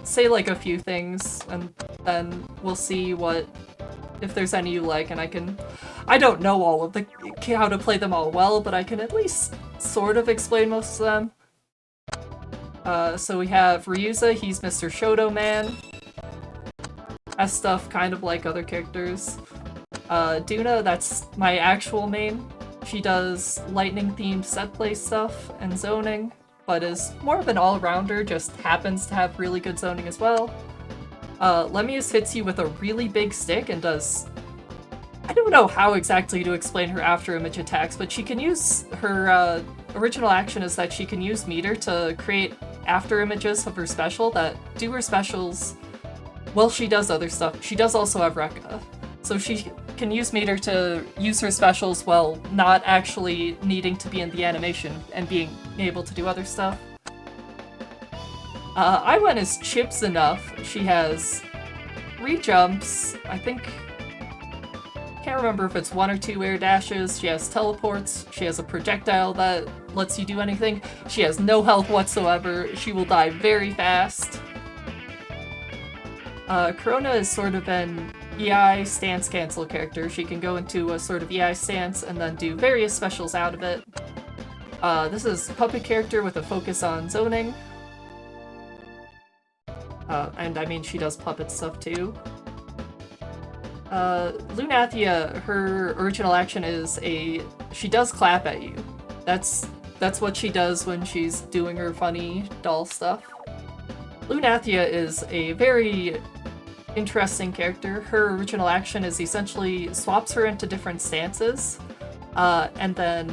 say like a few things, and then we'll see if there's any you like, and I don't know all of how to play them all well, but I can at least sort of explain most of them. So we have Ryuza, he's Mr. Shoto Man. Has stuff kind of like other characters. Duna, that's my actual main. She does lightning-themed set-play stuff and zoning, but is more of an all-rounder, just happens to have really good zoning as well. Lemius hits you with a really big stick and does... I don't know how exactly to explain her after-image attacks, but she can use her original action is that she can use meter to create after-images of her special that do her specials. Well, she does other stuff. She does also have Rekka. So she can use meter to use her specials while not actually needing to be in the animation and being able to do other stuff. Iwen is chips enough. She has 3 jumps. I can't remember if it's 1 or 2 air dashes. She has teleports. She has a projectile that lets you do anything. She has no health whatsoever. She will die very fast. Corona is sort of an EI stance cancel character. She can go into a sort of EI stance and then do various specials out of it. This is a puppet character with a focus on zoning. And I mean, she does puppet stuff too. Lunathia, her original action is she does clap at you. That's what she does when she's doing her funny doll stuff. Lunathia is a very interesting character. Her original action is essentially swaps her into different stances, and then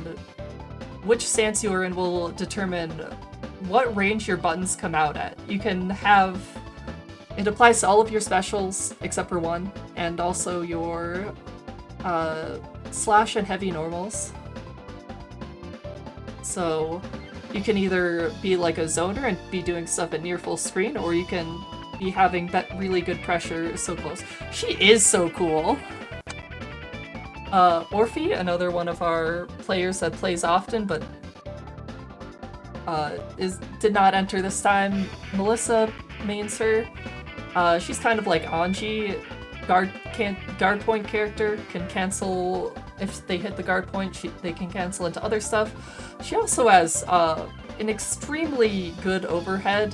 which stance you are in will determine what range your buttons come out at. You can have... It applies to all of your specials except for one, and also your slash and heavy normals. So you can either be like a zoner and be doing stuff at near full screen, or you can be having that really good pressure so close. She is so cool! Orphe, another one of our players that plays often, but did not enter this time. Melissa mains her. She's kind of like Anji, guard point character, can cancel if they hit the guard point, they can cancel into other stuff. She also has an extremely good overhead.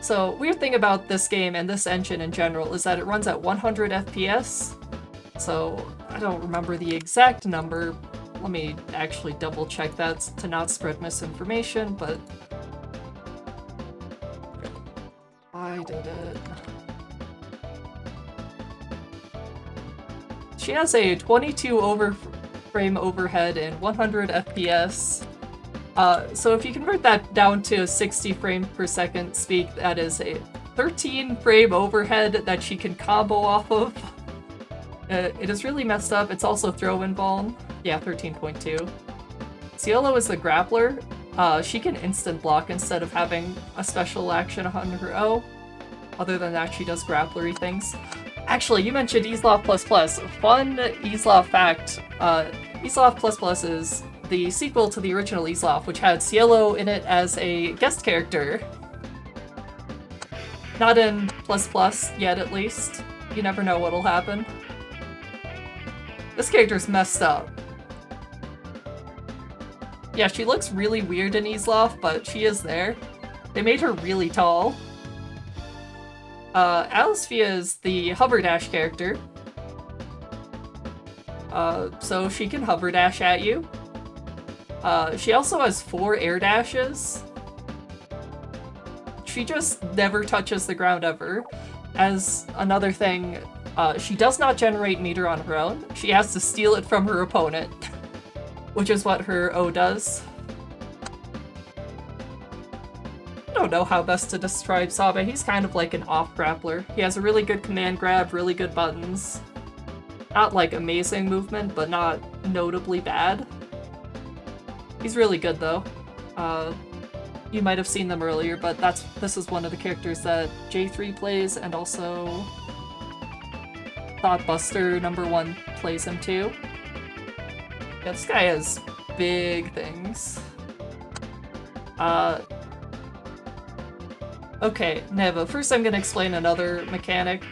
So, weird thing about this game and this engine in general is that it runs at 100 FPS. So, I don't remember the exact number. Let me actually double check that to not spread misinformation, but I did it. She has a 22 frame overhead and 100 FPS. So if you convert that down to 60 frames per second speed, that is a 13 frame overhead that she can combo off of. It is really messed up. It's also throw-in balm. Yeah, 13.2. Cielo is the grappler. She can instant block instead of having a special action on her O. Other than that, she does grapplery things. Actually, you mentioned Easlov++. Fun Easlov fact. Easlov++ is the sequel to the original Easlov, which had Cielo in it as a guest character. Not in ++ yet, at least. You never know what'll happen. This character's messed up. Yeah, she looks really weird in Easlov, but she is there. They made her really tall. Alisphia is the hover dash character. So she can hover dash at you. She also has 4 air dashes. She just never touches the ground ever. As another thing, she does not generate meter on her own. She has to steal it from her opponent, which is what her O does. I don't know how best to describe Sabe. He's kind of like an off-grappler. He has a really good command grab, really good buttons. Not like amazing movement, but not notably bad. He's really good though. You might have seen them earlier, but this is one of the characters that J3 plays, and also Thoughtbuster #1 plays him too. Yeah, this guy has big things. Okay, Neva, first I'm gonna explain another mechanic.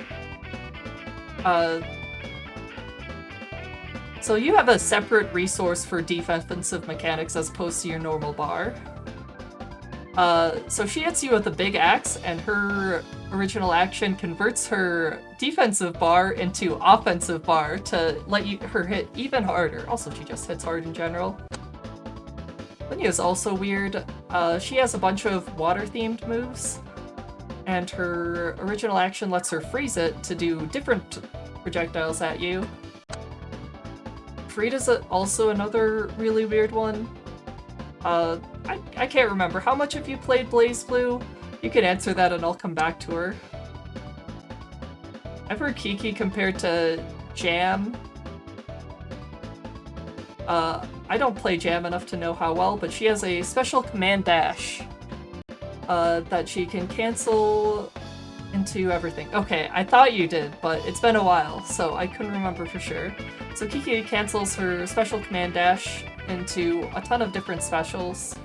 So you have a separate resource for defensive mechanics as opposed to your normal bar. So she hits you with a big axe, and her original action converts her defensive bar into offensive bar to let her hit even harder. Also, she just hits hard in general. Linnea is also weird. She has a bunch of water-themed moves, and her original action lets her freeze it to do different projectiles at you. Frida's also another really weird one. I can't remember. How much have you played BlazBlue? You can answer that and I'll come back to her. I've heard Kiki compared to Jam. I don't play Jam enough to know how well, but she has a special command dash that she can cancel into everything. Okay, I thought you did, but it's been a while, so I couldn't remember for sure. So Kiki cancels her special command dash into a ton of different specials.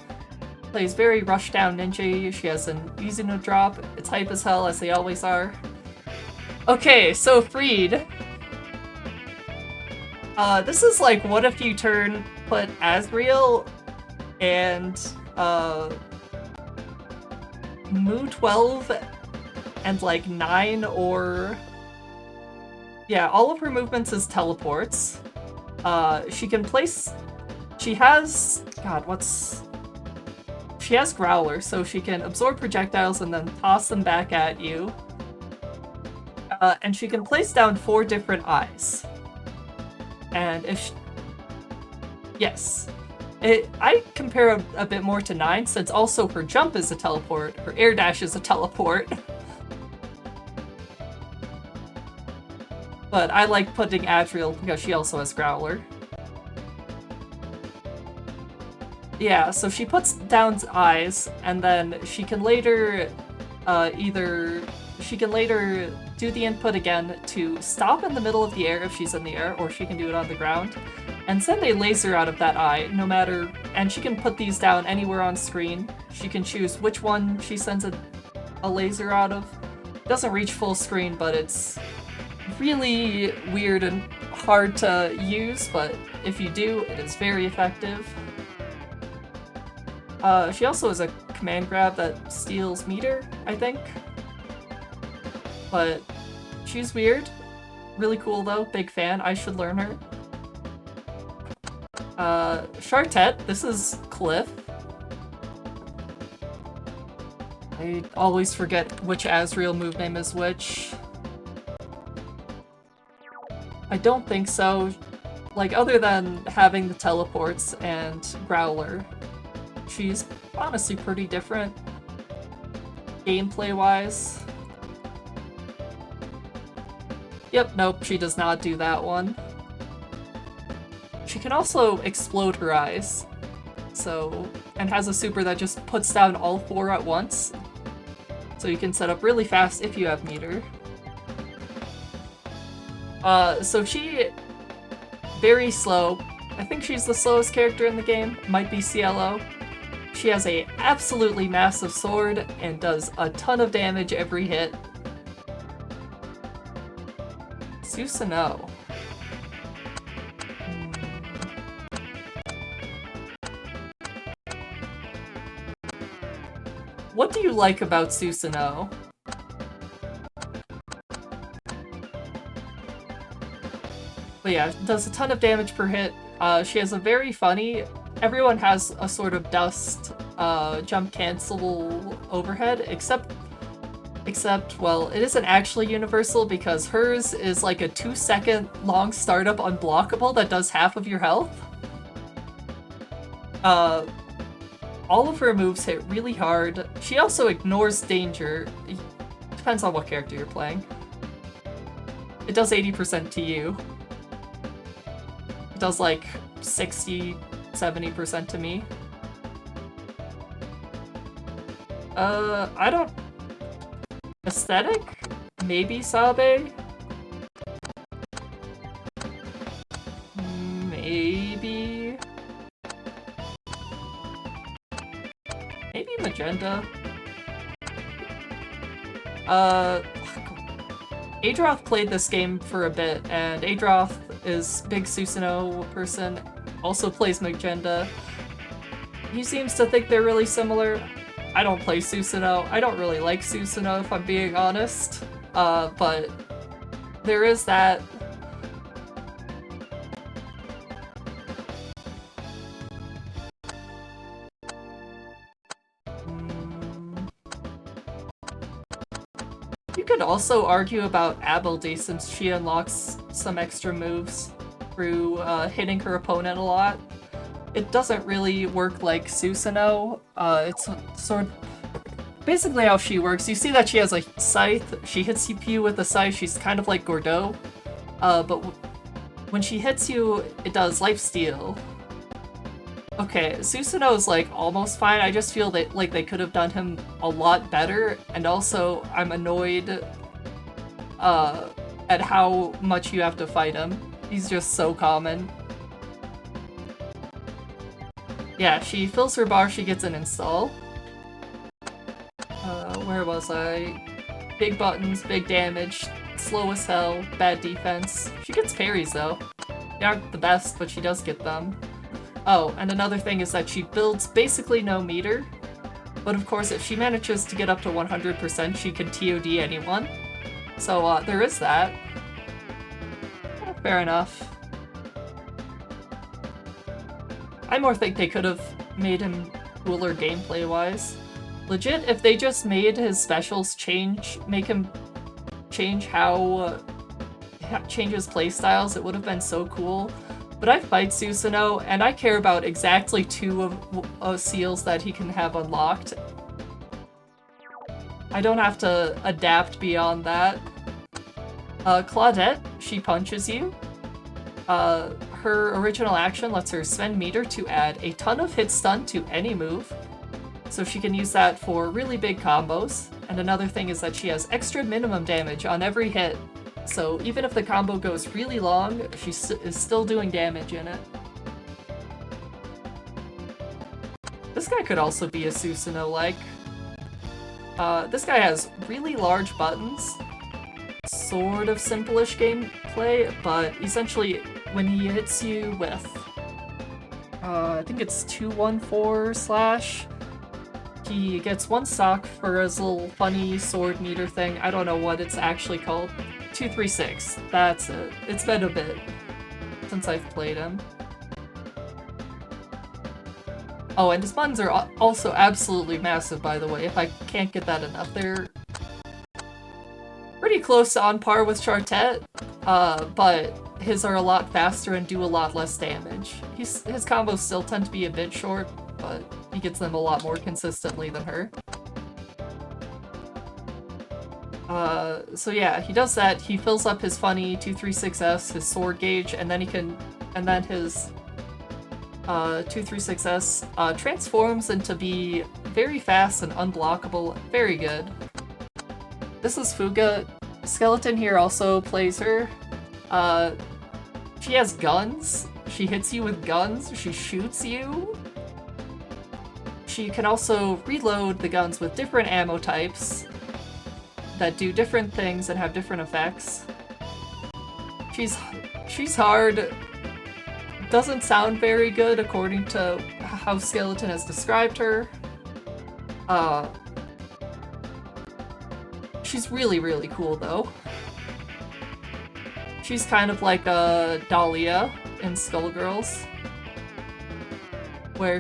Plays very rushdown ninja. She has an easy no drop. It's hype as hell, as they always are. Okay, so Freed. This is like, what if you put Asriel and Mu 12 and like 9 or... Yeah, all of her movements is teleports. She can place... She has... God, what's... She has Growler, so she can absorb projectiles and then toss them back at you. And she can place down 4 different eyes. And if she... Yes. I compare a bit more to 9, since also her jump is a teleport, her air dash is a teleport. But I like putting Adriel because she also has Growler. Yeah, so she puts down eyes, and then she can later she can later do the input again to stop in the middle of the air if she's in the air, or she can do it on the ground, and send a laser out of that eye, and she can put these down anywhere on screen. She can choose which one she sends a laser out of. It doesn't reach full screen, but it's really weird and hard to use, but if you do, it is very effective. She also has a command grab that steals meter, I think. But she's weird. Really cool though, big fan, I should learn her. Chartette, this is Cliff. I always forget which Asriel move name is which. I don't think so. Like, other than having the teleports and Growler, she's honestly pretty different, gameplay-wise. Yep, nope, she does not do that one. She can also explode her eyes. So, and has a super that just puts down all 4 at once. So you can set up really fast if you have meter. So she... very slow. I think she's the slowest character in the game. Might be CLO. She has a absolutely massive sword and does a ton of damage every hit. Susanoo. What do you like about Susanoo? But yeah, does a ton of damage per hit. She has a very funny... Everyone has a sort of dust jump cancel overhead, except, well, it isn't actually universal because hers is like a 2-second long startup unblockable that does half of your health. All of her moves hit really hard. She also ignores danger. Depends on what character you're playing. It does 80% to you. It does like 60-70% to me. I don't... Aesthetic? Maybe Sabe? Maybe... Maybe Magenda? Adroth played this game for a bit, and Adroth is big Susanoo person, also plays Magenda. He seems to think they're really similar. I don't play Susanoo. I don't really like Susanoo, if I'm being honest. But there is that. You could also argue about Abeldy since she unlocks some extra moves through hitting her opponent a lot. It doesn't really work like Susanoo. It's sort of basically how she works. You see that she has a scythe. She hits you with a scythe. She's kind of like Gordeau. But when she hits you, it does lifesteal. Okay, Susanoo's like almost fine. I just feel that like they could have done him a lot better, and also I'm annoyed at how much you have to fight him. He's just so common. Yeah, she fills her bar, she gets an install. Where was I? Big buttons, big damage, slow as hell, bad defense. She gets parries though. They aren't the best, but she does get them. Oh, and another thing is that she builds basically no meter, but of course if she manages to get up to 100%, she can TOD anyone. So there is that. Fair enough. I more think they could have made him cooler gameplay-wise. Legit, if they just made his specials make him change how... change his playstyles, it would have been so cool. But I fight Susanoo, and I care about exactly 2 of seals that he can have unlocked. I don't have to adapt beyond that. Claudette, she punches you. Her original action lets her spend meter to add a ton of hit stun to any move. So she can use that for really big combos. And another thing is that she has extra minimum damage on every hit. So even if the combo goes really long, she is still doing damage in it. This guy could also be a Susanoo-like. This guy has really large buttons. Sort of simple-ish gameplay, but essentially when he hits you with... I think it's 214/, he gets 1 stock for his little funny sword meter thing. I don't know what it's actually called. 236. That's it. It's been a bit since I've played him. Oh, and his buttons are also absolutely massive, by the way, if I can't get that enough. They're pretty close to on par with Chartette, but his are a lot faster and do a lot less damage. His combos still tend to be a bit short, but he gets them a lot more consistently than her. So yeah, he does that. He fills up his funny 236S, his sword gauge, and then his 236S transforms into be very fast and unblockable. Very good. This is Fuga. Skeleton here also plays her. She has guns. She hits you with guns. She shoots you. She can also reload the guns with different ammo types that do different things and have different effects. She's hard. Doesn't sound very good according to how Skeleton has described her. She's really, really cool though. She's kind of like a Dahlia in Skullgirls, where I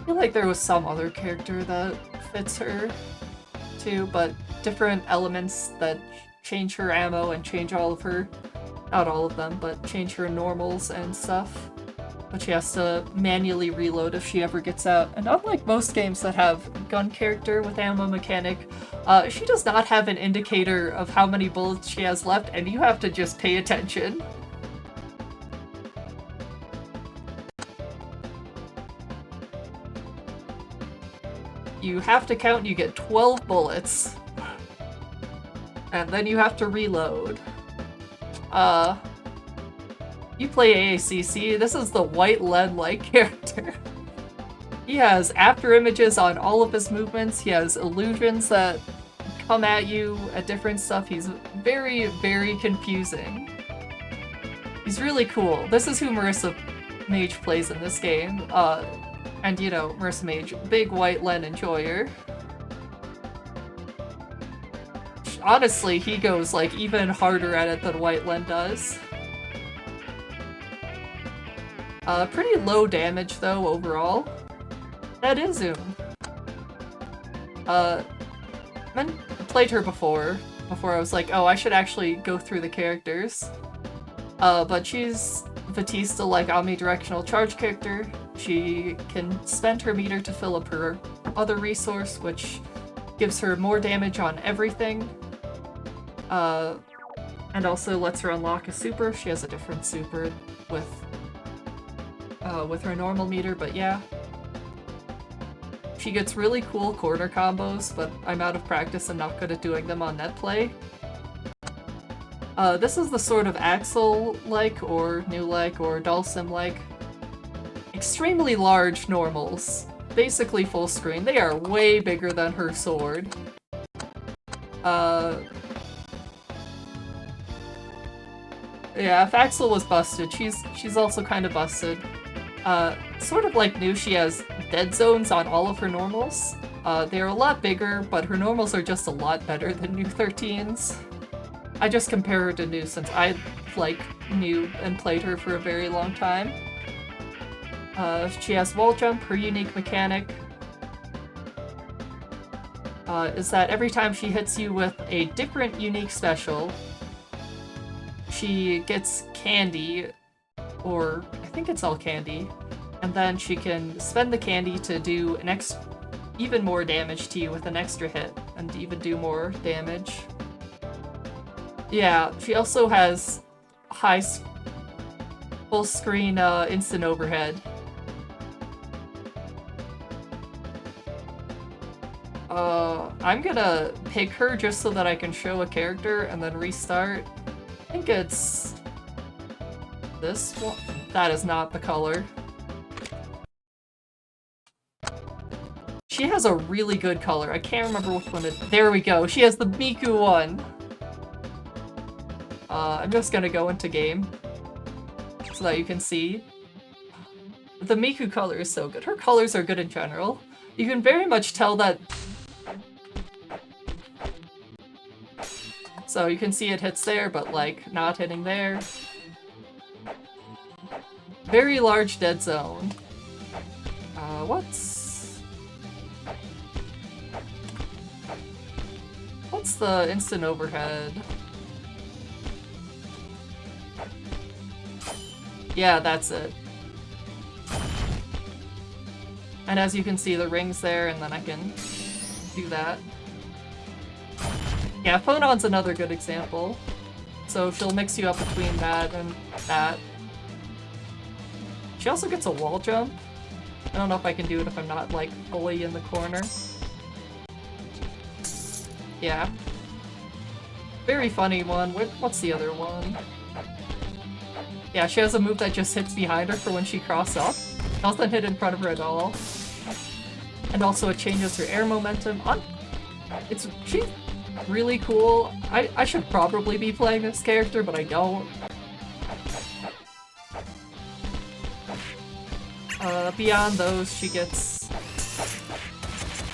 feel like there was some other character that fits her too, but different elements that change her ammo and change all of her, not all of them, but change her normals and stuff. But she has to manually reload if she ever gets out. And unlike most games that have gun character with ammo mechanic, she does not have an indicator of how many bullets she has left, and you have to just pay attention. You have to count, you get 12 bullets. And then you have to reload. You play AACC, this is the white lead-like character. He has after images on all of his movements, he has illusions that come at you at different stuff. He's very, very confusing. He's really cool. This is who Marissa Mage plays in this game. And you know, Marissa Mage, big white Len enjoyer. Honestly, he goes like even harder at it than White Len does. Pretty low damage though overall. That is Zoom. I played her before I was like, oh, I should actually go through the characters. But she's Batista like omnidirectional charge character. She can spend her meter to fill up her other resource, which gives her more damage on everything. And also lets her unlock a super. She has a different super with her normal meter, but yeah. She gets really cool corner combos, but I'm out of practice and not good at doing them on net play. This is the sort of Axel-like, or New-like, or Dhalsim-like. Extremely large normals. Basically full screen. They are way bigger than her sword. Yeah, if Axel was busted, she's also kind of busted. Sort of like New, she has dead zones on all of her normals. They're a lot bigger, but her normals are just a lot better than New 13's. I just compare her to New since I like New and played her for a very long time. She has wall jump. Her unique mechanic is that every time she hits you with a different unique special, she gets candy, or I think it's all candy, and then she can spend the candy to do even more damage to you with an extra hit, and even do more damage. Yeah, she also has high full screen instant overhead. I'm gonna pick her just so that I can show a character and then restart. I think it's this one. That is not the color. She has a really good color. I can't remember which one there we go. She has the Miku one. I'm just gonna go into game so that you can see. The Miku color is so good. Her colors are good in general. You can very much tell that. So you can see it hits there, but like not hitting there. Very large dead zone. What's the instant overhead? Yeah, that's it. And as you can see, the ring's there, and then I can do that. Yeah, Ponon's another good example. So she'll mix you up between that and that. She also gets a wall jump. I don't know if I can do it if I'm not, like, fully in the corner. Yeah. Very funny one. What's the other one? Yeah, she has a move that just hits behind her for when she crosses up. Doesn't hit in front of her at all. And also it changes her air momentum. She's really cool. I should probably be playing this character, but I don't. Beyond those, she gets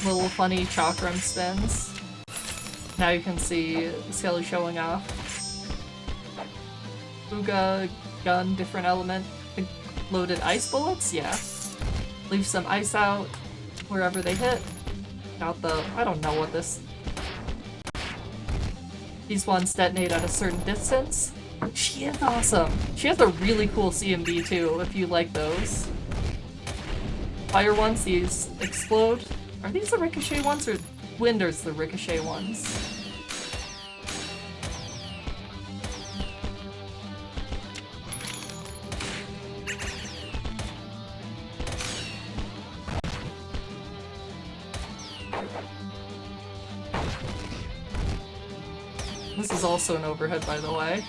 little funny chakram spins. Now you can see Skelly showing off. Booga, gun, different element. Loaded ice bullets? Yeah. Leave some ice out wherever they hit. I don't know what this... These ones detonate at a certain distance. She is awesome. She has a really cool CMB too, if you like those. Fire ones, these explode. Are these the ricochet ones, or Winder's the ricochet ones? This is also an overhead, by the way.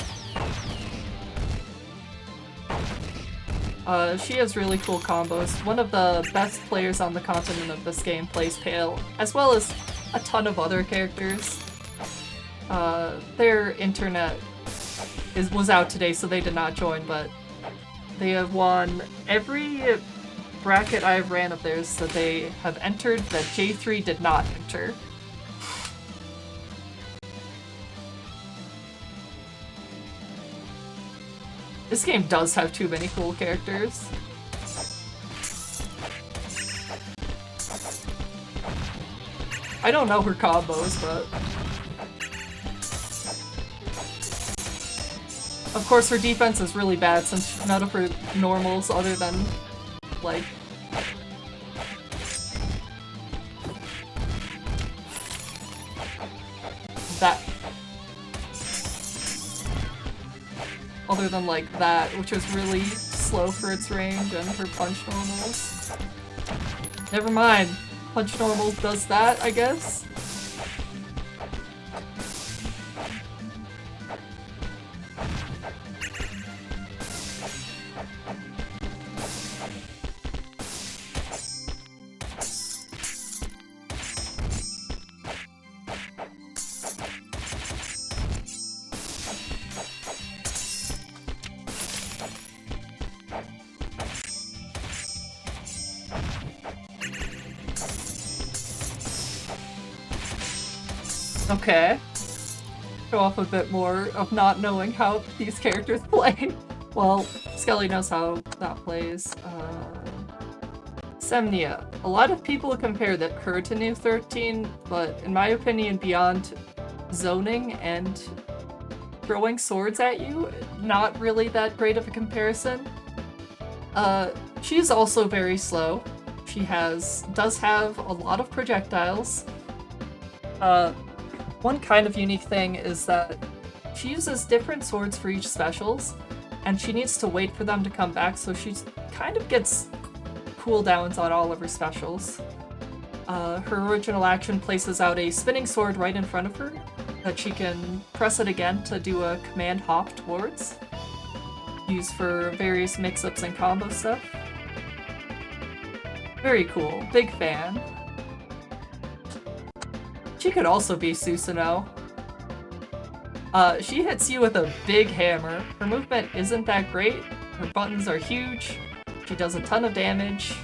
She has really cool combos. One of the best players on the continent of this game plays Pale, as well as a ton of other characters. Their internet was out today, so they did not join, but they have won every bracket I've ran of theirs that they have entered that J3 did not enter. This game does have too many cool characters. I don't know her combos, but... Of course her defense is really bad since none of her normals other than, like... that... Other than, like, that, which is really slow for its range, and her punch normals. Never mind. Punch normals does that, I guess? Okay. Show off a bit more of not knowing how these characters play. Well, Skelly knows how that plays. Semnia. A lot of people compare that her to New 13, but in my opinion, beyond zoning and throwing swords at you, not really that great of a comparison. She's also very slow. She does have a lot of projectiles. One kind of unique thing is that she uses different swords for each specials, and she needs to wait for them to come back, so she kind of gets cooldowns on all of her specials. Her original action places out a spinning sword right in front of her, that she can press it again to do a command hop towards. Used for various mix-ups and combo stuff. Very cool. Big fan. She could also be Susanoo. She hits you with a big hammer. Her movement isn't that great. Her buttons are huge. She does a ton of damage.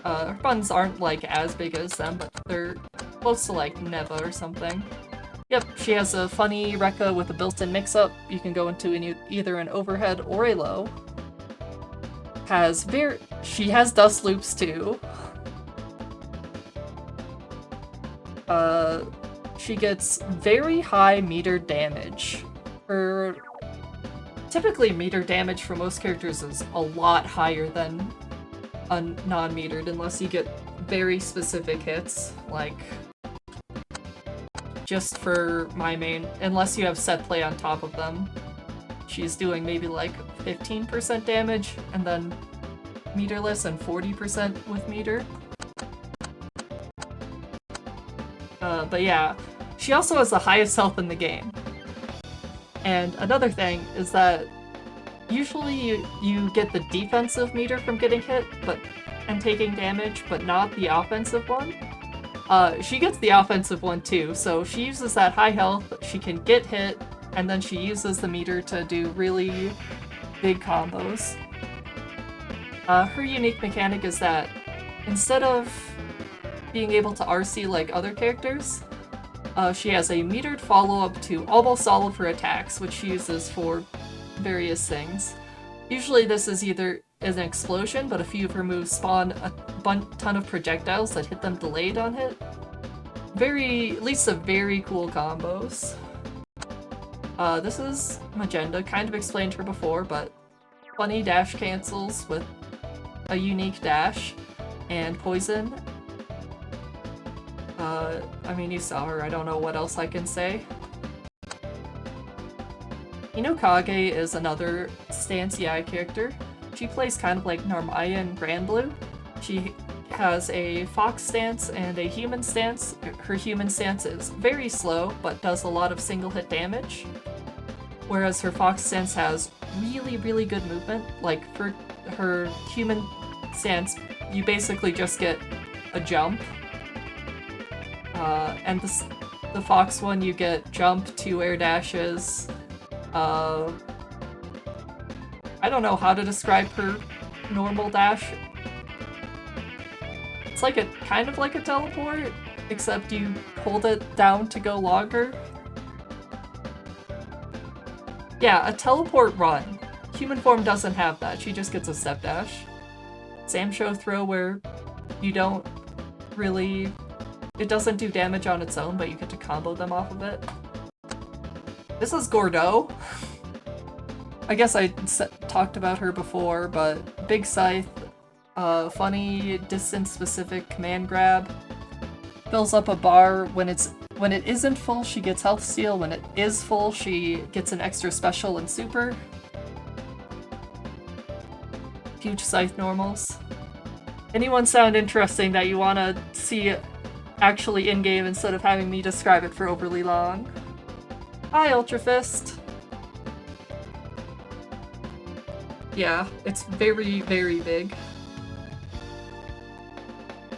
Her buttons aren't like as big as them, but they're close to like Neva or something. Yep, she has a funny Rekka with a built-in mix-up. You can go into either an overhead or a low. She has dust loops too. She gets very high meter damage. Typically meter damage for most characters is a lot higher than non-metered, unless you get very specific hits, like just for my main, unless you have set play on top of them. She's doing maybe like 15% damage, and then meterless, and 40% with meter. But yeah, she also has the highest health in the game. And another thing is that usually you get the defensive meter from getting hit and taking damage, but not the offensive one. She gets the offensive one too, so she uses that high health, she can get hit, and then she uses the meter to do really big combos. Her unique mechanic is that instead of being able to RC like other characters, she has a metered follow-up to almost all of her attacks, which she uses for various things. Usually this is either an explosion, but a few of her moves spawn a ton of projectiles that hit them delayed on hit. At least some very cool combos. This is Magenda, kind of explained her before, but funny dash cancels with a unique dash, and poison. I mean, you saw her, I don't know what else I can say. Hinokage is another stance EI character. She plays kind of like Narmaya in Grand Blue. She has a fox stance and a human stance. Her human stance is very slow, but does a lot of single hit damage. Whereas her fox stance has really, really good movement. Like, for her human stance, you basically just get a jump. And the fox one, you get jump, 2 air dashes. I don't know how to describe her normal dash. It's like kind of like a teleport, except you hold it down to go longer. Yeah, a teleport run. Human form doesn't have that, she just gets a step dash. Samsho throw where you don't really... It doesn't do damage on its own, but you get to combo them off of it. This is Gordeau. I guess I talked about her before, but Big Scythe, funny distance-specific command grab. Fills up a bar. When it isn't full, she gets health steal. When it is full, she gets an extra special and super. Huge Scythe normals. Anyone sound interesting that you want to see actually in-game instead of having me describe it for overly long? Hi, Ultra Fist. Yeah, it's very, very big.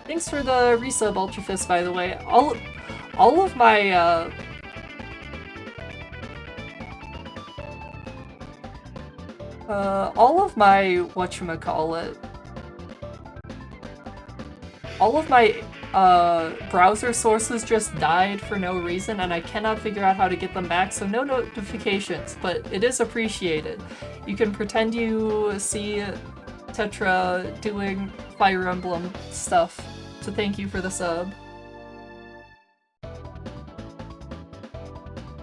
Thanks for the resub, Ultra Fist, by the way. All of my, whatchamacallit, all of my browser sources just died for no reason, and I cannot figure out how to get them back, so no notifications, but it is appreciated. You can pretend you see Tetra doing Fire Emblem stuff, so thank you for the sub.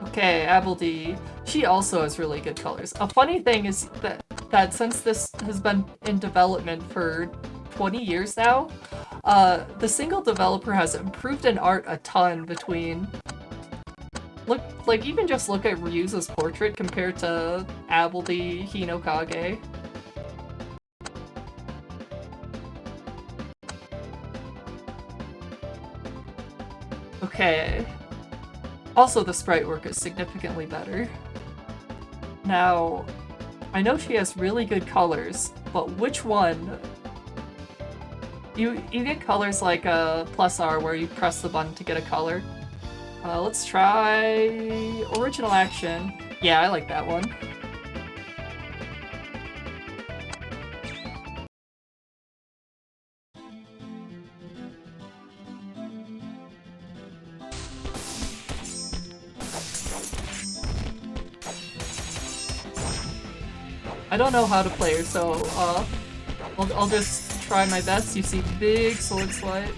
Okay, Abeldy. She also has really good colors. A funny thing is that since this has been in development for 20 years now, the single developer has improved in art a ton between... even just look at Ryuza's portrait compared to Abeldy, Hinokage. Okay. Also, the sprite work is significantly better. Now, I know she has really good colors, but which one? You get colors like plus R where you press the button to get a color. Let's try original action. Yeah, I like that one. I don't know how to play her, so I'll just try my best. You see big sword swipe.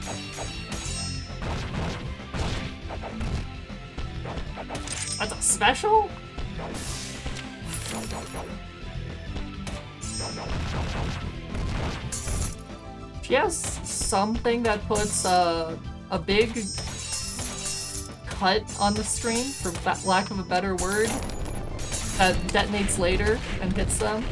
That's a special? She has something that puts a big cut on the screen, for lack of a better word, that detonates later and hits them.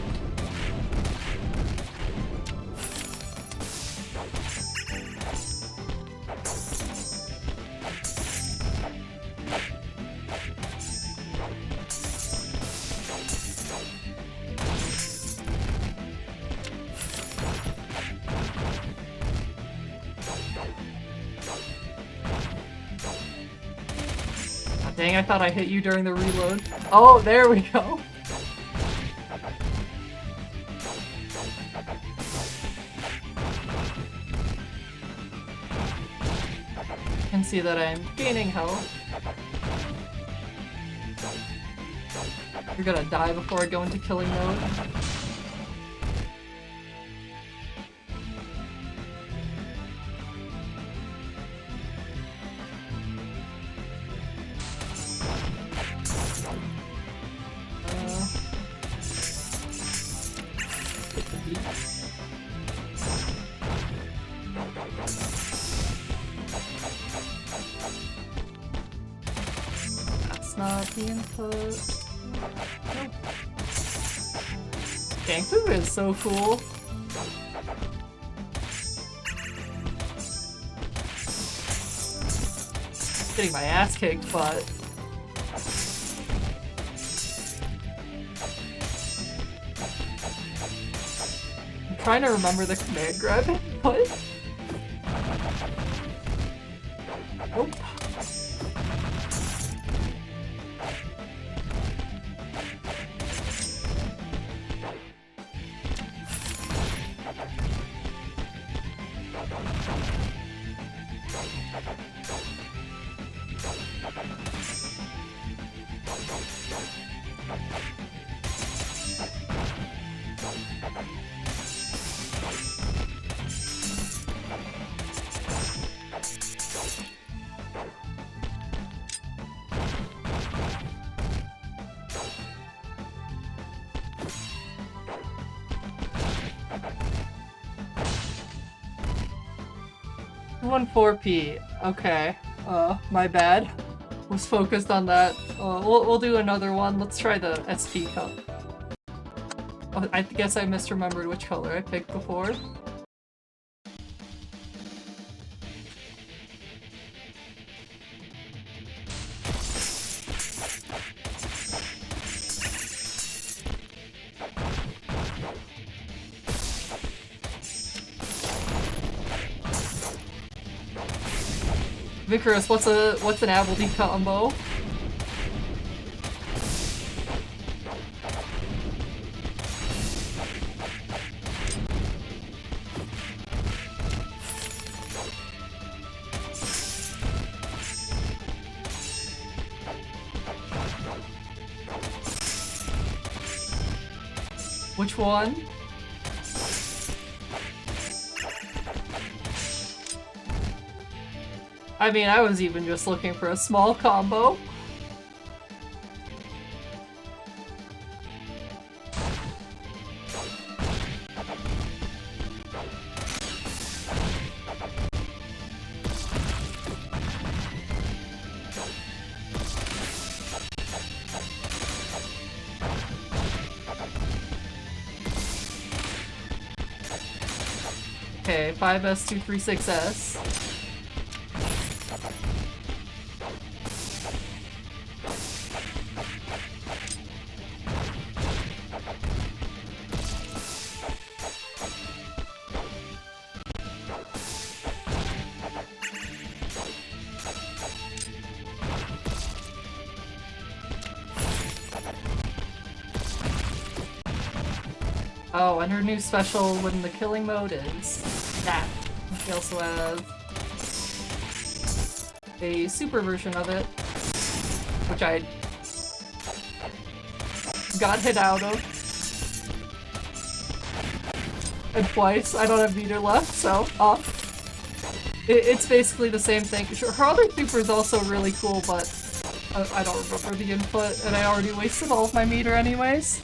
Dang, I thought I hit you during the reload. Oh, there we go. You can see that I'm gaining health. You're gonna die before I go into killing mode. Not the input. Nope. Gangfu is so cool. Getting my ass kicked, but I'm trying to remember the command grab input. Nope. One 4P. Okay. My bad. Was focused on that. We'll do another one. Let's try the SP cup. Oh, I guess I misremembered which color I picked before. Vikarus, what's an Abeldy combo? Which one? I mean, I was even just looking for a small combo. Okay, 5S236S. Oh, and her new special when the killing mode is that. She also has a super version of it, which I got hit out of. And twice. I don't have meter left, so it's basically the same thing. Her other super is also really cool, but I don't remember the input, and I already wasted all of my meter anyways.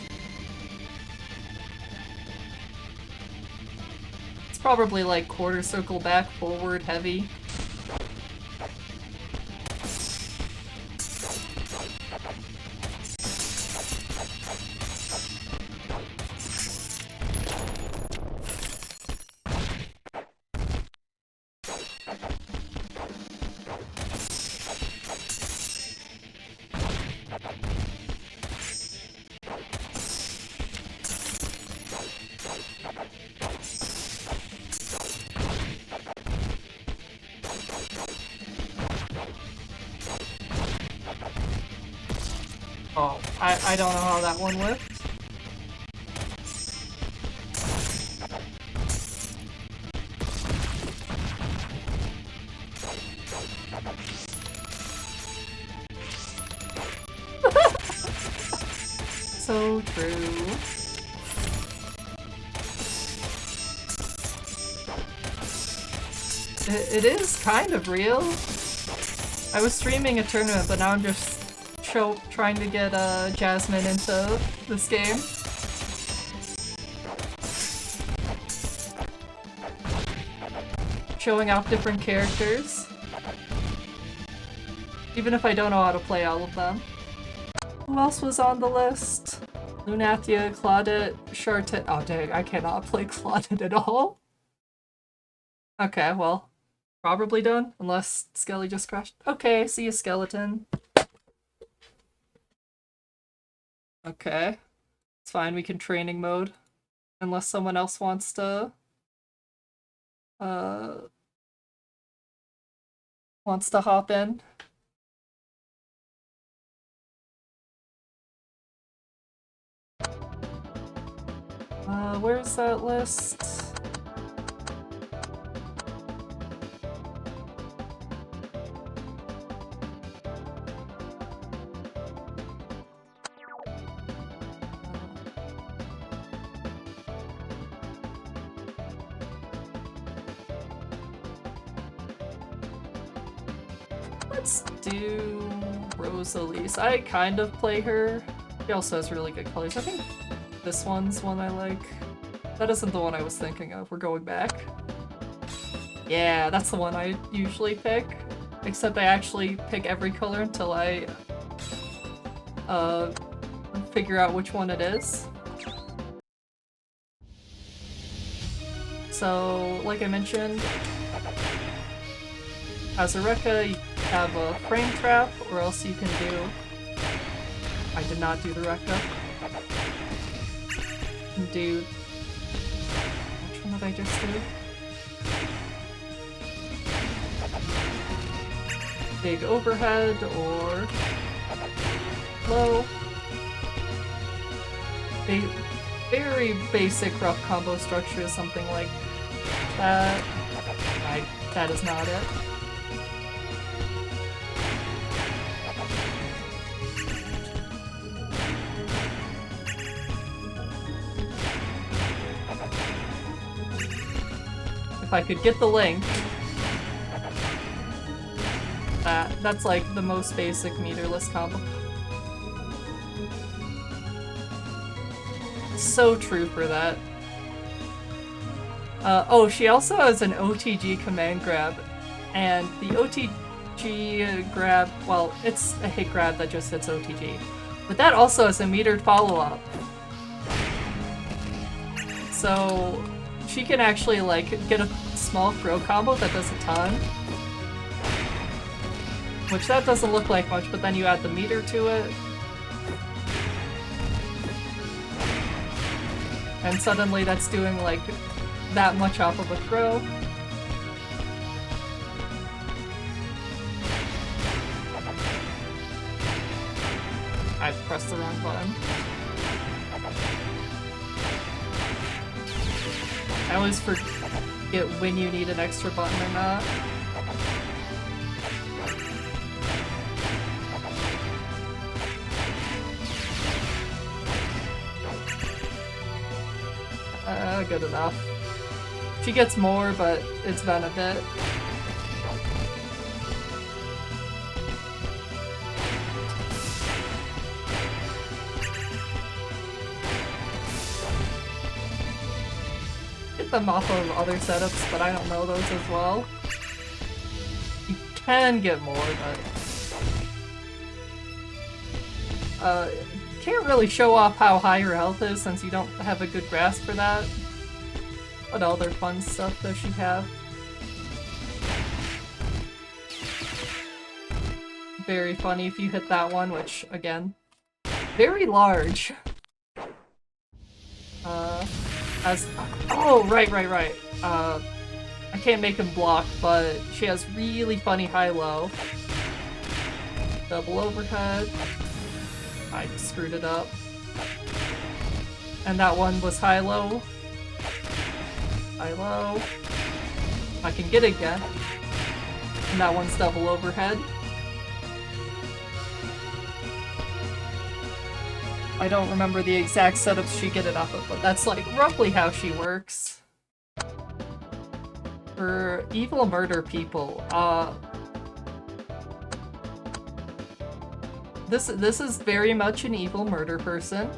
probably like quarter circle back, forward, heavy. Oh, I don't know how that one worked. So true. It is kind of real. I was streaming a tournament, but now I'm just trying to get Jasmine into this game. Showing off different characters. Even if I don't know how to play all of them. Who else was on the list? Lunathia, Claudette, Chartette. Oh dang, I cannot play Claudette at all. Okay, well, probably done, unless Skelly just crashed. Okay, see you, skeleton. Okay. It's fine, we can training mode. Unless someone else wants to... wants to hop in. Where's that list? Let's do Rosalise. I kind of play her. She also has really good colors. I think this one's one I like. That isn't the one I was thinking of. We're going back. Yeah, that's the one I usually pick. Except I actually pick every color until I figure out which one it is. So, like I mentioned, as a Rekka, you have a frame trap, or else you can do... I did not do the Rekka. You can do... Which one did I just do? Big overhead, or... low. Very basic rough combo structure is something like that. That is not it. If I could get the link, that's like the most basic meterless combo. So true for that. Oh, she also has an OTG command grab, and the OTG grab, well, it's a hit grab that just hits OTG, but that also has a metered follow-up. So she can actually like get a small throw combo that does a ton, which that doesn't look like much, but then you add the meter to it, and suddenly that's doing like that much off of a throw. I pressed the wrong button. I always forget when you need an extra button or not. Good enough. She gets more, but it's been a bit. Get them off of other setups, but I don't know those as well. You can get more, but... can't really show off how high your health is since you don't have a good grasp for that. What other fun stuff does she have? Very funny if you hit that one, which, again, very large. Oh, right. I can't make him block, but she has really funny high-low. Double overhead. I screwed it up. And that one was high-low. High-low. I can get it again. And that one's double overhead. I don't remember the exact setups she get it off of, but that's like roughly how she works. For evil murder people, this is very much an evil murder person.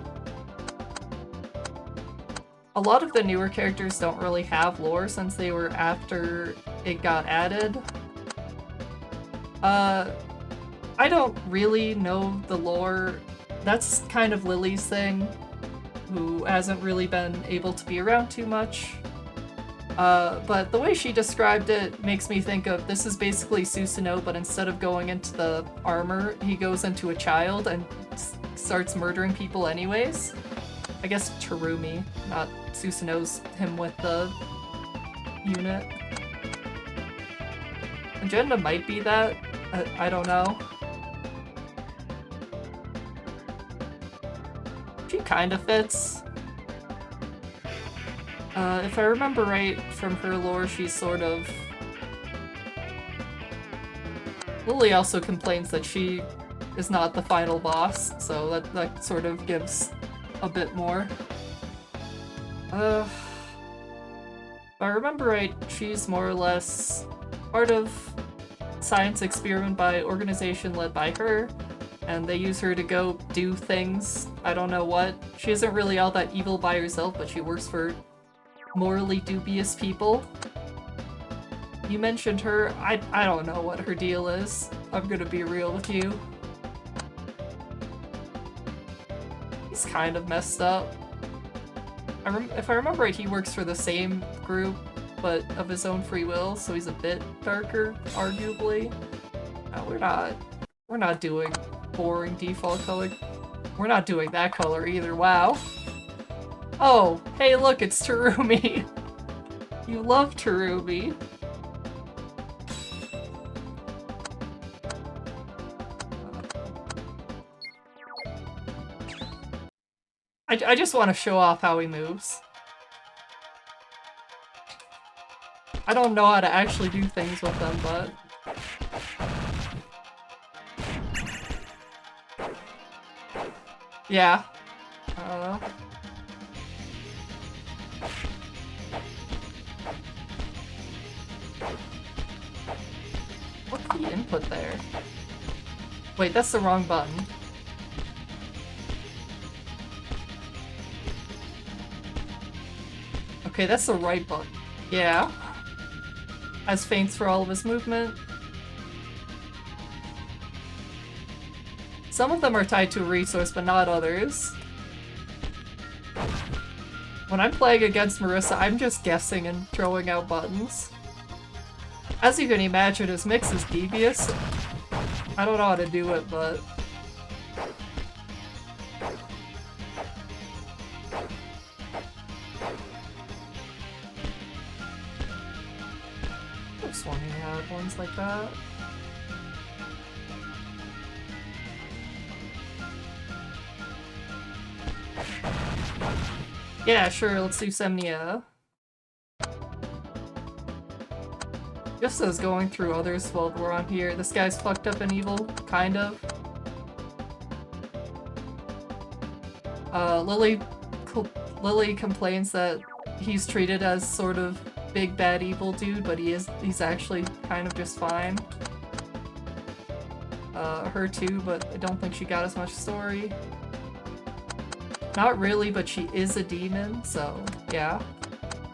A lot of the newer characters don't really have lore since they were after it got added. I don't really know the lore. That's kind of Lily's thing, who hasn't really been able to be around too much. But the way she described it makes me think of this is basically Susanoo, but instead of going into the armor, he goes into a child and starts murdering people anyways. I guess Terumi, not Susanoo's him with the unit. Magenda might be that. I don't know. She kinda fits. If I remember right from her lore, she's sort of... Lily also complains that she is not the final boss, so that sort of gives a bit more. If I remember right, she's more or less part of science experiment by organization led by her, and they use her to go do things. I don't know what. She isn't really all that evil by herself, but she works for morally dubious people. You mentioned her. I don't know what her deal is. I'm gonna be real with you. He's kind of messed up. If I remember right, he works for the same group, but of his own free will, so he's a bit darker, arguably. No, we're not doing boring default color. We're not doing that color either, wow. Oh, hey look, it's Terumi! You love Terumi. I just want to show off how he moves. I don't know how to actually do things with them, but... yeah. I don't know. What's the input there? Wait, that's the wrong button. Okay, that's the right button. Yeah. Has feints for all of his movement. Some of them are tied to a resource, but not others. When I'm playing against Marissa, I'm just guessing and throwing out buttons. As you can imagine, his mix is devious. I don't know how to do it, but... I've sworn he had ones like that. Yeah, sure, let's do Semnia. Just as going through others while we're on here, this guy's fucked up and evil, kind of. Lily complains that he's treated as sort of big bad evil dude, but he's actually kind of just fine. Her too, but I don't think she got as much story. Not really, but she is a demon, so yeah.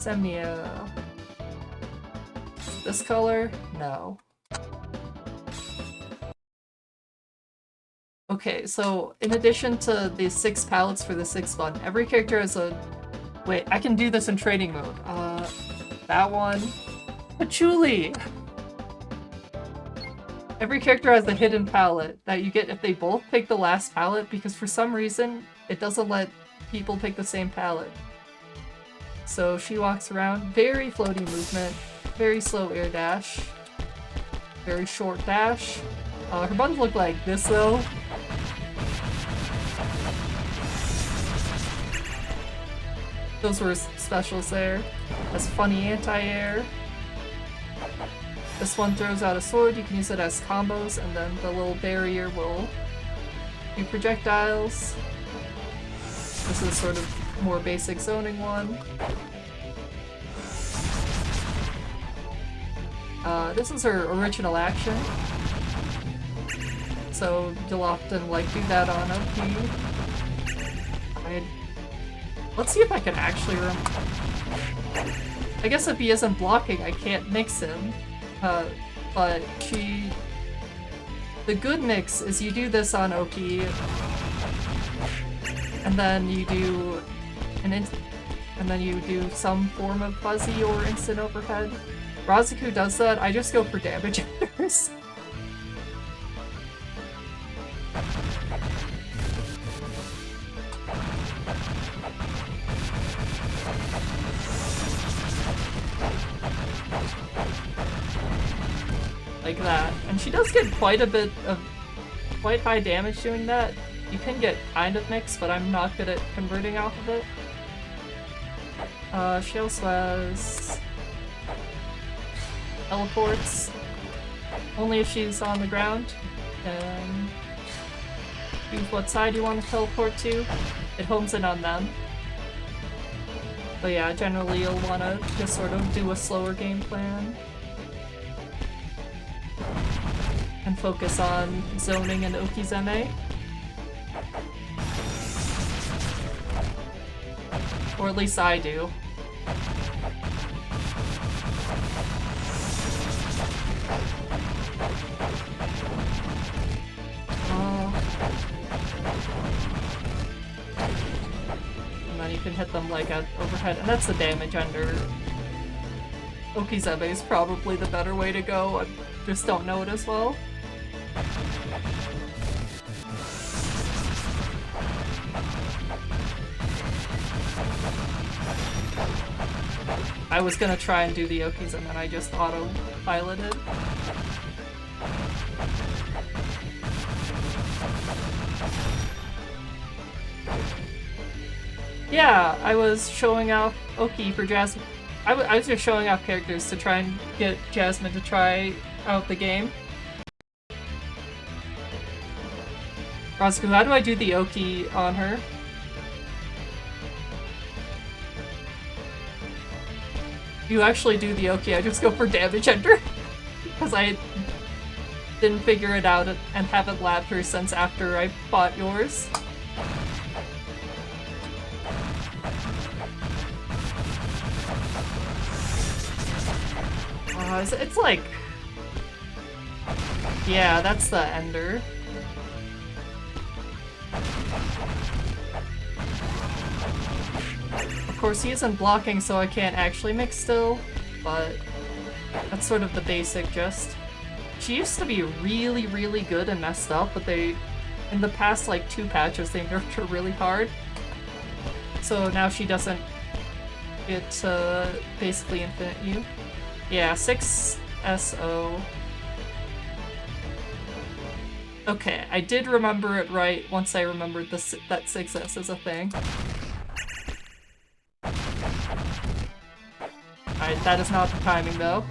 Semnia. This color? No. Okay, so in addition to the 6 palettes for the 6th one, every character has a... Wait, I can do this in trading mode. That one. Patchouli! Every character has a hidden palette that you get if they both pick the last palette, because for some reason, it doesn't let people pick the same palette. So she walks around, very floaty movement, very slow air dash, very short dash. Her buttons look like this though. Those were specials there. Has funny anti-air. This one throws out a sword, you can use it as combos, and then the little barrier will do projectiles. This is sort of more basic zoning one. This is her original action. So you'll often like do that on OP. Let's see if I can actually I guess if he isn't blocking, I can't mix him. But the good mix is you do this on Oki, and then you do and then you do some form of fuzzy or instant overhead. Razuku does that, I just go for damage enders. Like that. And she does get quite a bit of quite high damage doing that. You can get kind of mixed, but I'm not good at converting off of it. She also has teleports. Only if she's on the ground. And choose what side you want to teleport to. It homes in on them. But yeah, generally you'll want to just sort of do a slower game plan. And focus on zoning and Okizeme. Or at least I do. And then you can hit them like at overhead, and that's the damage under. Okizeme is probably the better way to go, I just don't know it as well. I was gonna try and do the Okis and then I just auto-piloted. Yeah, I was showing off Oki for Jasmine. I was just showing off characters to try and get Jasmine to try out the game. Razuku, how do I do the Oki on her? You actually do the Oki, I just go for damage ender. Because I didn't figure it out and haven't labbed her since after I bought yours. It's like... Yeah, that's the ender. Of course, he isn't blocking, so I can't actually mix still, but that's sort of the basic gist. She used to be really, really good and messed up, but in the past, like, 2 patches, they nerfed her really hard. So now she doesn't get basically infinite U. Yeah, 6 SO. Okay, I did remember it right once I remembered that 6S is a thing. Alright, that is not the timing though.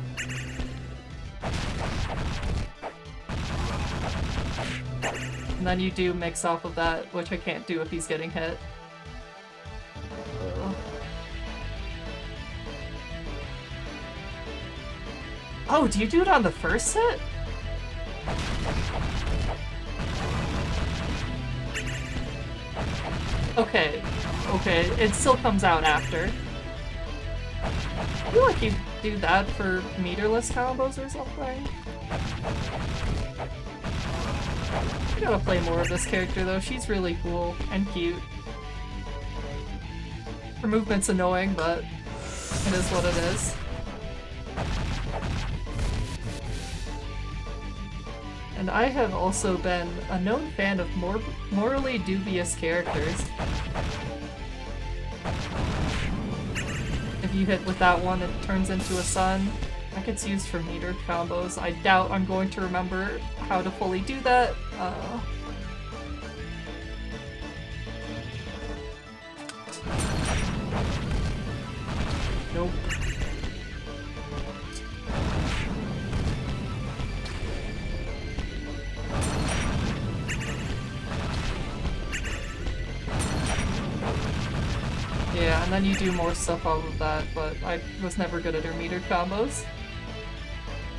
And then you do mix off of that, which I can't do if he's getting hit. Oh, do you do it on the first hit? Okay, okay, it still comes out after. I feel like you do that for meterless combos or something. I gotta play more of this character though, she's really cool and cute. Her movement's annoying, but it is what it is. And I have also been a known fan of morally dubious characters. If you hit with that one, it turns into a sun. That gets used for metered combos. I doubt I'm going to remember how to fully do that. Nope. Yeah, and then you do more stuff off of that, but I was never good at her metered combos.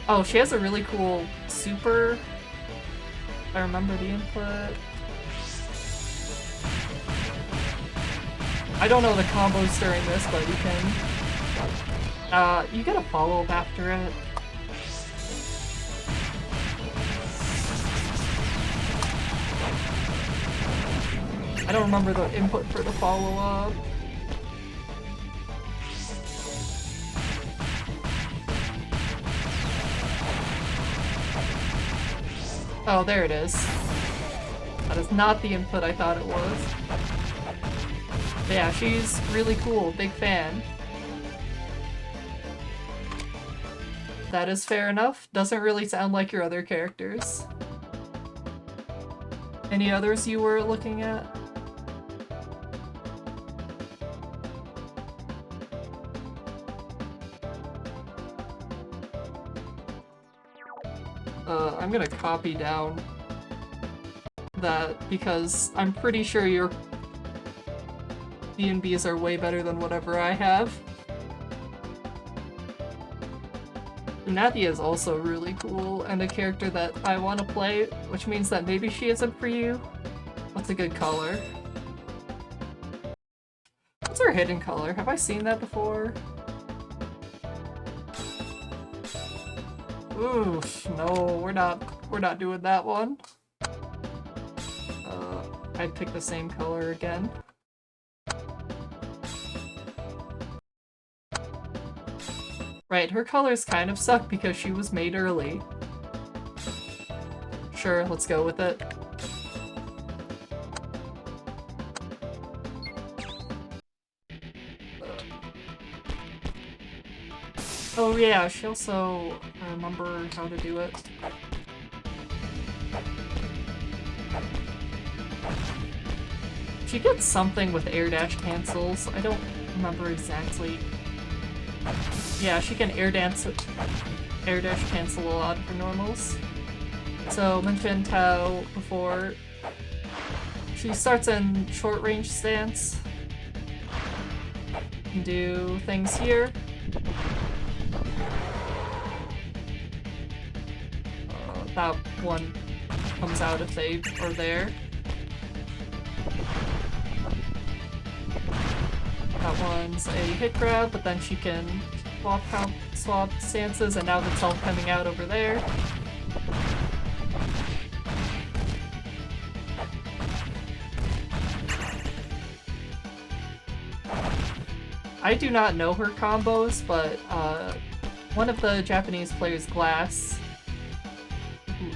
Oh, she has a really cool super. I remember the input. I don't know the combos during this, but you can. You get a follow-up after it. I don't remember the input for the follow-up. Oh, there it is. That is not the input I thought it was. But yeah, she's really cool. Big fan. That is fair enough. Doesn't really sound like your other characters. Any others you were looking at? I'm gonna copy down that because I'm pretty sure your B&Bs are way better than whatever I have. Nadia is also really cool and a character that I want to play, which means that maybe she isn't for you. What's a good color? What's her hidden color? Have I seen that before? Oof, no, we're not doing that one. I'd pick the same color again. Right, her colors kind of suck because she was made early. Sure, let's go with it. Oh yeah, she also remember how to do it. She gets something with air dash cancels. I don't remember exactly. Yeah, she can air dash cancel a lot of her normals. So mentioned how before she starts in short range stance. You can do things here. That one comes out if they are there. That one's a hit grab, but then she can swap stances, and now that's all coming out over there. I do not know her combos, but one of the Japanese players, Glass,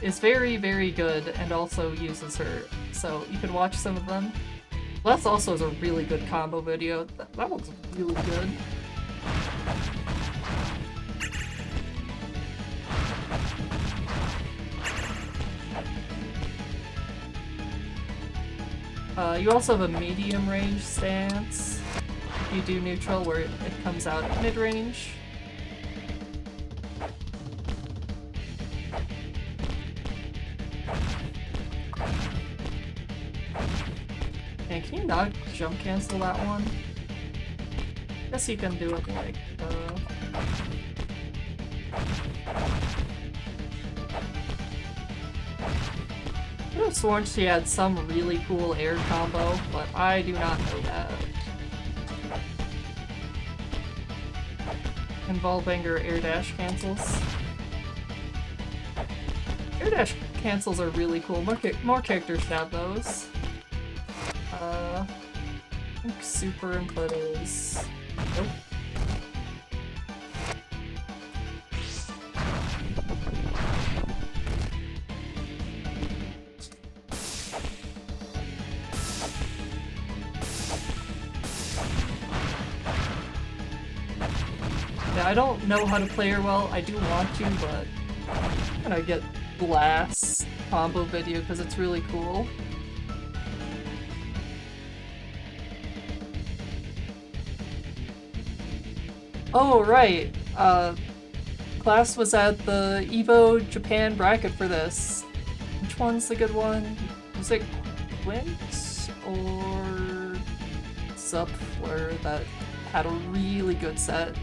is very, very good and also uses her, so you can watch some of them. Glass also is a really good combo video. That one's really good. You also have a medium range stance. If you do neutral, where it comes out at mid-range. And can you not jump cancel that one? Guess you can do it like, I could have sworn she had some really cool air combo, but I do not know that. involving or air dash cancels. Air dash cancels are really cool. More characters have those. I think super input is... Nope. Yeah, I don't know how to play her well. I do want to, but I'm gonna get Blast combo video because it's really cool. Oh, right. Class was at the EVO Japan bracket for this. Which one's the good one? Was it Quint or Subfleur that had a really good set?